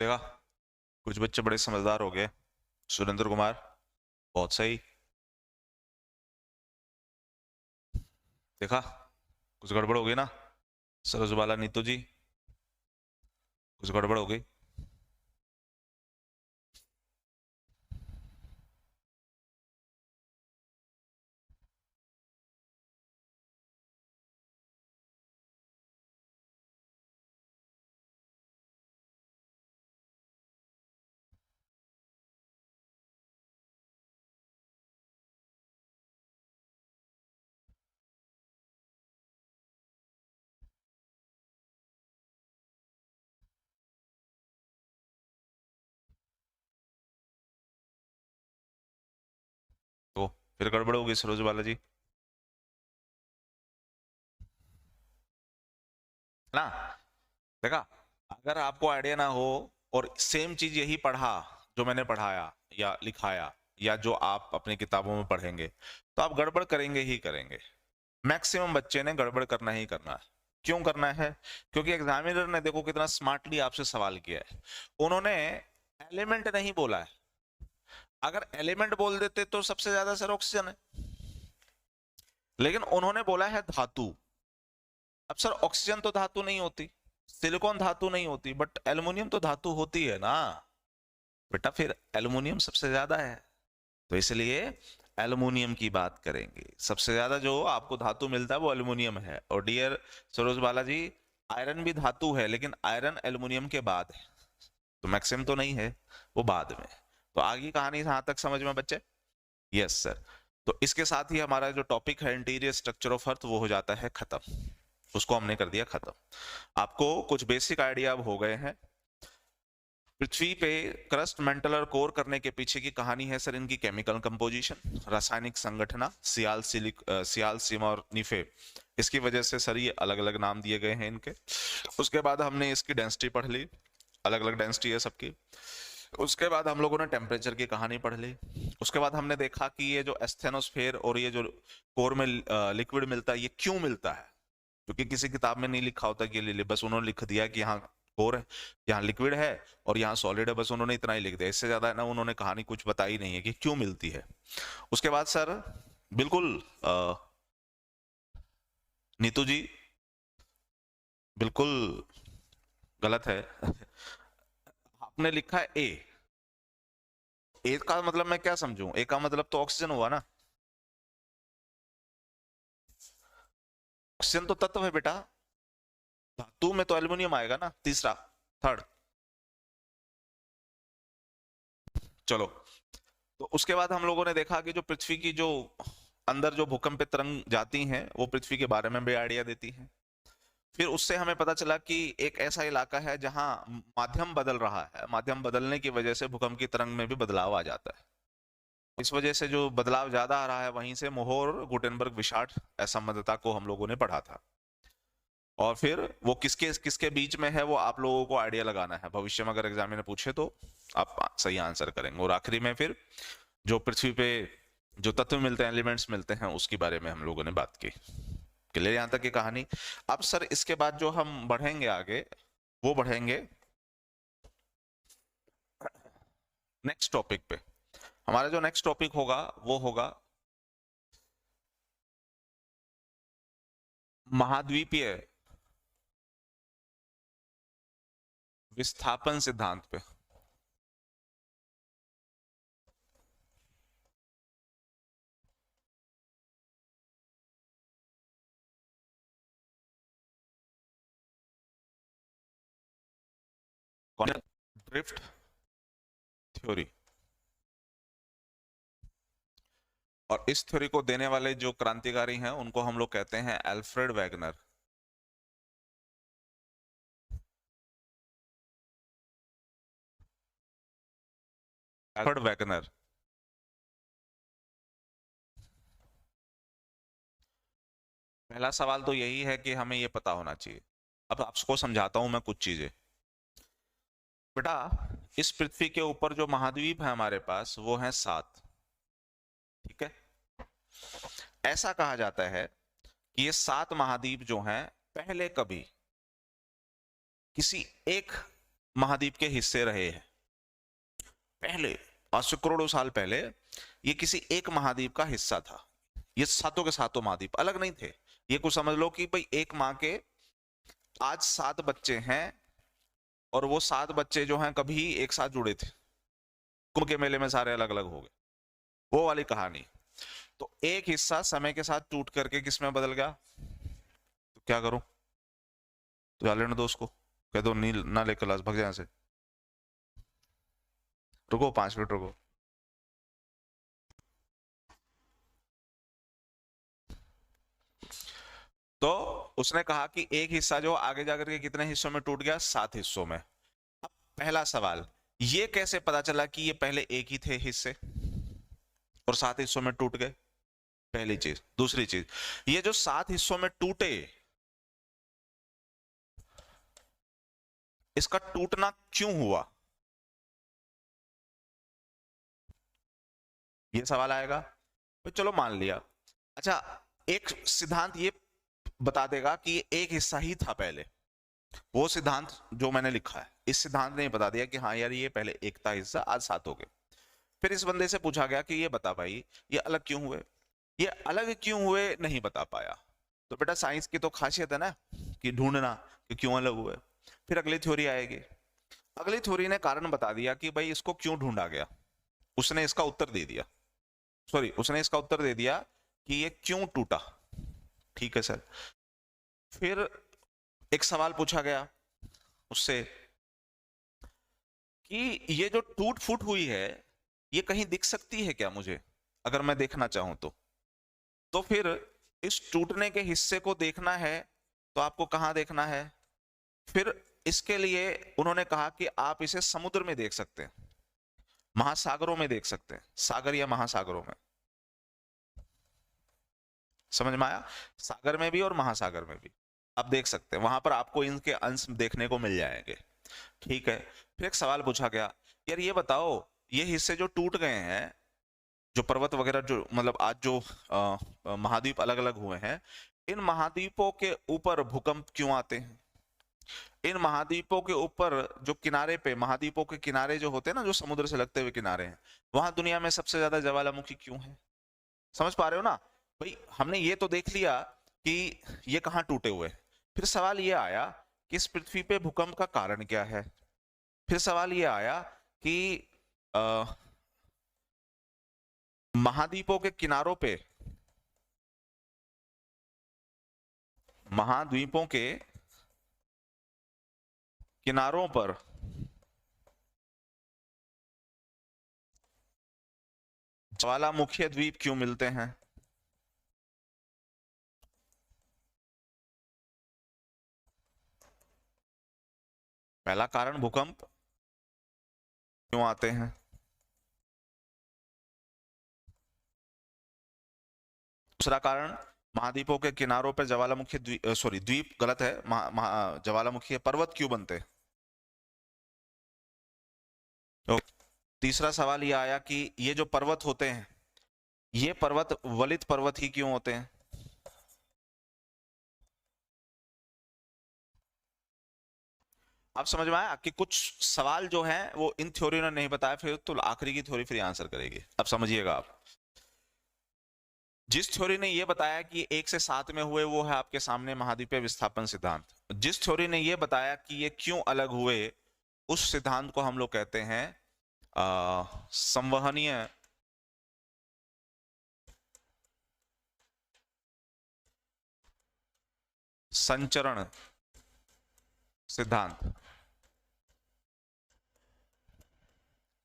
A: देखा, कुछ बच्चे बड़े समझदार हो गए। सुरेंद्र कुमार, बहुत सही। देखा, कुछ गड़बड़ हो गई ना? सरोज बाला, नीतू जी, कुछ गड़बड़ हो गई। तो फिर गड़बड़ हो गई सरोज बाला जी, ना? देखा, अगर आपको आइडिया ना हो और सेम चीज यही पढ़ा जो मैंने पढ़ाया या लिखाया या जो आप अपनी किताबों में पढ़ेंगे, तो आप गड़बड़ करेंगे ही करेंगे। मैक्सिमम बच्चे ने गड़बड़ करना ही करना है। क्यों करना है? क्योंकि एग्जामिनर ने देखो कितना स्मार्टली आपसे सवाल किया है। उन्होंने एलिमेंट नहीं बोला है, अगर एलिमेंट बोल देते तो सबसे ज्यादा सर ऑक्सीजन है, लेकिन उन्होंने बोला है धातु। अब सर ऑक्सीजन तो धातु नहीं होती, सिलिकॉन धातु नहीं होती, बट एल्युमिनियम तो धातु होती है ना बेटा, फिर एल्युमिनियम सबसे ज्यादा है, तो इसलिए एल्युमिनियम की बात करेंगे। सबसे ज्यादा जो आपको धातु मिलता है वो एल्युमिनियम है। और डियर सरोज बालाजी, आयरन भी धातु है, लेकिन आयरन एल्युमिनियम के बाद है, तो मैक्सिमम तो नहीं है, वो बाद में। तो आगे कहानी यहां तक समझ में बच्चे? Yes sir. तो इसके साथ ही हमारा जो टॉपिक है इंटीरियर स्ट्रक्चर ऑफ अर्थ वो हो जाता है खत्म, उसको हमने कर दिया खत्म। आपको कुछ बेसिक आइडिया अब हो गए हैं। पृथ्वी पे क्रस्ट, मेंटल और कोर करने के पीछे की कहानी है सर इनकी केमिकल कंपोजिशन, रासायनिक संगठना, सियाल, सीमा और निफे। इसकी वजह से सर ये अलग अलग नाम दिए गए हैं इनके। उसके बाद हमने इसकी डेंसिटी पढ़ ली, अलग अलग डेंसिटी है सबकी। उसके बाद हम लोगों ने टेम्परेचर की कहानी पढ़ ली। उसके बाद हमने देखा कि ये जो एस्थेनोस्फेयर और ये जो कोर में लिक्विड मिलता है, ये क्यों मिलता है, क्योंकि किसी किताब में नहीं लिखा होता कि बस उन्होंने लिख दिया कि यहाँ कोर है, यहाँ लिक्विड है और यहाँ सॉलिड है, बस उन्होंने इतना ही लिख दिया। इससे ज्यादा है ना उन्होंने कहानी कुछ बताई नहीं है कि क्यों मिलती है। उसके बाद सर बिल्कुल नीतू जी बिल्कुल गलत है। आपने लिखा है ए का मतलब मैं क्या समझूं? ए का मतलब तो ऑक्सीजन हुआ ना। ऑक्सीजन तो तत्व है बेटा, धातु में तो एल्युमिनियम आएगा ना, तीसरा, थर्ड। चलो, तो उसके बाद हम लोगों ने देखा कि जो पृथ्वी की जो अंदर जो भूकंप तरंग जाती हैं वो पृथ्वी के बारे में भी आइडिया देती हैं। फिर उससे हमें पता चला कि एक ऐसा इलाका है जहां माध्यम बदल रहा है, माध्यम बदलने की वजह से भूकंप की तरंग में भी बदलाव आ जाता है। इस वजह से जो बदलाव ज्यादा आ रहा है, वहीं से मोहोर गुटेनबर्ग विशार्ट असंबद्धता को हम लोगों ने पढ़ा था। और फिर वो किसके किसके बीच में है वो आप लोगों को आइडिया लगाना है, भविष्य में अगर एग्जाम में पूछे तो आप सही आंसर करेंगे। और आखिरी में फिर जो पृथ्वी पे जो तत्व मिलते हैं, एलिमेंट्स मिलते हैं, उसके बारे में हम लोगों ने बात की। क्लियर यहाँ तक की कहानी? अब सर इसके बाद जो हम बढ़ेंगे आगे, वो बढ़ेंगे नेक्स्ट टॉपिक पे। हमारा जो नेक्स्ट टॉपिक होगा वो होगा महाद्वीपीय विस्थापन सिद्धांत पे। Drift theory. और इस थ्योरी को देने वाले जो क्रांतिकारी हैं उनको हम लोग कहते हैं अल्फ्रेड वैगनर। Alfred Wegener. पहला सवाल तो यही है कि हमें ये पता होना चाहिए। अब आपको समझाता हूं मैं कुछ चीजें। बेटा, इस पृथ्वी के ऊपर जो महाद्वीप है हमारे पास वो है 7। ठीक है? ऐसा कहा जाता है कि ये 7 महाद्वीप जो हैं पहले कभी किसी एक महाद्वीप के हिस्से रहे हैं। पहले, आज से करोड़ों साल पहले, ये किसी एक महाद्वीप का हिस्सा था। ये सातों के सातों महाद्वीप अलग नहीं थे। ये कुछ समझ लो कि भाई एक माँ के आज 7 बच्चे हैं और वो 7 बच्चे जो हैं कभी एक साथ जुड़े थे, कुंभ के मेले में सारे अलग अलग हो गए, वो वाली कहानी। तो एक हिस्सा समय के साथ टूट करके किस में बदल गया, तो क्या करूं? तो लेने दो उसको, कह दो नी ना ले क्लास, भाग जाए से। रुको 5 मिनट रुको। तो उसने कहा कि एक हिस्सा जो आगे जाकर के कितने हिस्सों में टूट गया, 7 हिस्सों में। अब पहला सवाल, ये कैसे पता चला कि ये पहले एक ही थे हिस्से और 7 हिस्सों में टूट गए? पहली चीज। दूसरी चीज, ये जो 7 हिस्सों में टूटे, इसका टूटना क्यों हुआ? ये सवाल आएगा। तो चलो मान लिया। अच्छा, एक सिद्धांत ये बता देगा कि ये एक हिस्सा ही था पहले, वो सिद्धांत जो मैंने लिखा है, इस सिद्धांत ने बता दिया कि हाँ यार ये पहले एक था हिस्सा, आज 7 हो गए। फिर इस बंदे से पूछा गया कि ये बता भाई, ये अलग क्यों हुए? ये अलग क्यों हुए नहीं बता पाया। तो बेटा साइंस की तो खासियत है ना कि ढूंढना कि क्यों अलग हुए। फिर अगली थ्योरी आएगी। अगली थ्योरी ने कारण बता दिया कि भाई इसको क्यों ढूंढा गया। उसने इसका उत्तर दे दिया, सॉरी उसने इसका उत्तर दे दिया कि ये क्यों टूटा। ठीक है सर। फिर एक सवाल पूछा गया उससे कि ये जो टूट फूट हुई है ये कहीं दिख सकती है क्या मुझे, अगर मैं देखना चाहूं तो फिर इस टूटने के हिस्से को देखना है तो आपको कहां देखना है? फिर इसके लिए उन्होंने कहा कि आप इसे समुद्र में देख सकते हैं, महासागरों में देख सकते हैं, सागर या महासागरों में। समझ में आया? सागर में भी और महासागर में भी आप देख सकते हैं, वहां पर आपको इनके अंश देखने को मिल जाएंगे। ठीक है। फिर एक सवाल पूछा गया, यार ये बताओ, ये हिस्से जो टूट गए हैं, जो पर्वत वगैरह, जो मतलब आज जो महाद्वीप अलग अलग हुए हैं, इन महाद्वीपों के ऊपर भूकंप क्यों आते हैं? इन महाद्वीपों के ऊपर जो किनारे पे, महाद्वीपों के किनारे जो होते हैं ना, जो समुद्र से लगते हुए किनारे हैं, वहां दुनिया में सबसे ज्यादा ज्वालामुखी क्यों है? समझ पा रहे हो ना? भाई हमने ये तो देख लिया कि ये कहाँ टूटे हुए हैं। फिर सवाल ये आया कि इस पृथ्वी पे भूकंप का कारण क्या है। फिर सवाल ये आया कि अ, महाद्वीपों के किनारों पे, महाद्वीपों के किनारों पर ज्वालामुखी द्वीप क्यों मिलते हैं? पहला कारण, भूकंप क्यों आते हैं। दूसरा कारण, महाद्वीपों के किनारों पर ज्वालामुखी द्वीप, सॉरी द्वीप गलत है, ज्वालामुखी पर्वत क्यों बनते हैं। तो तीसरा सवाल ये आया कि ये जो पर्वत होते हैं, ये पर्वत वलित पर्वत ही क्यों होते हैं। आप समझ में आया कि कुछ सवाल जो है वो इन थ्योरी ने नहीं बताया, फिर तो आखिरी की थ्योरी फिर आंसर करेगी। अब समझिएगा आप, जिस थ्योरी ने ये बताया कि 1 से 7 में हुए, वो है आपके सामने महाद्वीपीय विस्थापन सिद्धांत। जिस थ्योरी ने ये बताया कि ये क्यों अलग हुए, उस सिद्धांत को हम लोग कहते हैं संवहनीय संचरण सिद्धांत।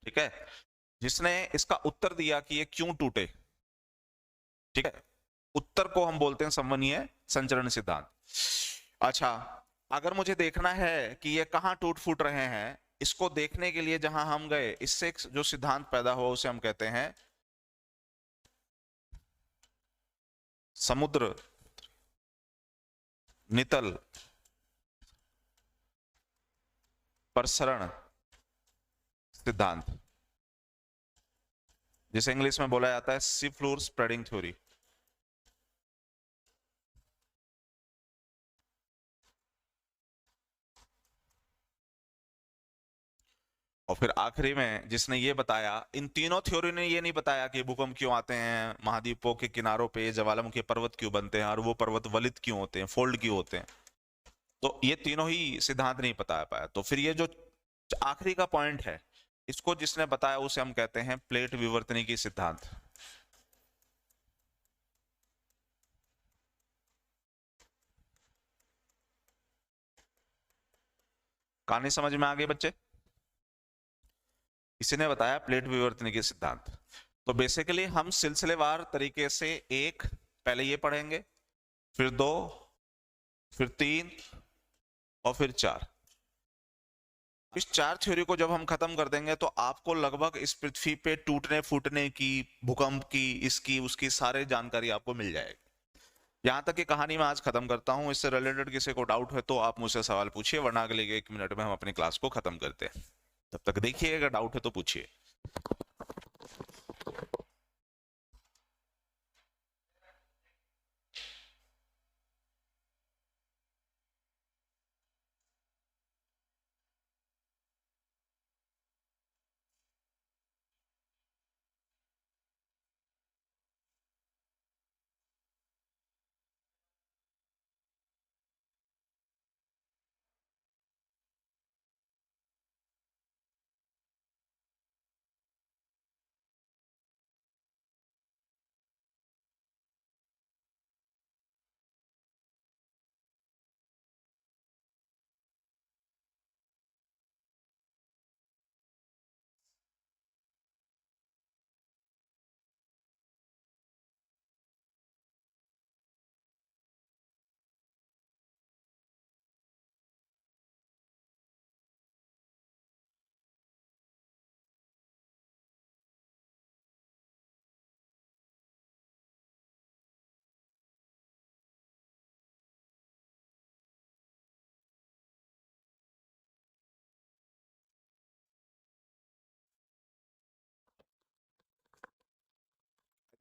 A: ठीक है। जिसने इसका उत्तर दिया कि ये क्यों टूटे, ठीक है, उत्तर को हम बोलते हैं संवहनीय संचरण सिद्धांत। अच्छा, अगर मुझे देखना है कि ये कहाँ टूट फूट रहे हैं, इसको देखने के लिए जहां हम गए, इससे जो सिद्धांत पैदा हुआ उसे हम कहते हैं समुद्र नितल प्रसरण सिद्धांत, जिसे इंग्लिश में बोला जाता है सी फ्लोर स्प्रेडिंग थ्योरी। और फिर आखिरी में जिसने ये बताया, इन तीनों थ्योरी ने ये नहीं बताया कि भूकंप क्यों आते हैं, महाद्वीपों के किनारों पे ज्वालामुखी पर्वत क्यों बनते हैं, और वो पर्वत वलित क्यों होते हैं, फोल्ड क्यों होते हैं। तो ये तीनों ही सिद्धांत नहीं बता पाया। तो फिर ये जो आखिरी का पॉइंट है, इसको जिसने बताया उसे हम कहते हैं प्लेट विवर्तनिकी सिद्धांत। कहानी समझ में आ गई बच्चे? इसी ने बताया प्लेट विवर्तनिकी सिद्धांत। तो बेसिकली हम सिलसिलेवार तरीके से एक पहले ये पढ़ेंगे, फिर 2, फिर 3 और फिर 4। इस 4 थ्योरी को जब हम खत्म कर देंगे तो आपको लगभग इस पृथ्वी पे टूटने फूटने की, भूकंप की, इसकी उसकी सारे जानकारी आपको मिल जाएगी। यहाँ तक की कहानी मैं आज खत्म करता हूँ। इससे रिलेटेड किसी को डाउट है तो आप मुझसे सवाल पूछिए, वरना अगले 1 मिनट में हम अपनी क्लास को खत्म करते हैं। तब तक देखिए, अगर डाउट है तो पूछिए।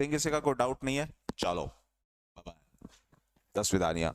A: किसी का कोई डाउट नहीं है? चलो, बाय बाय, 10 विदानियां।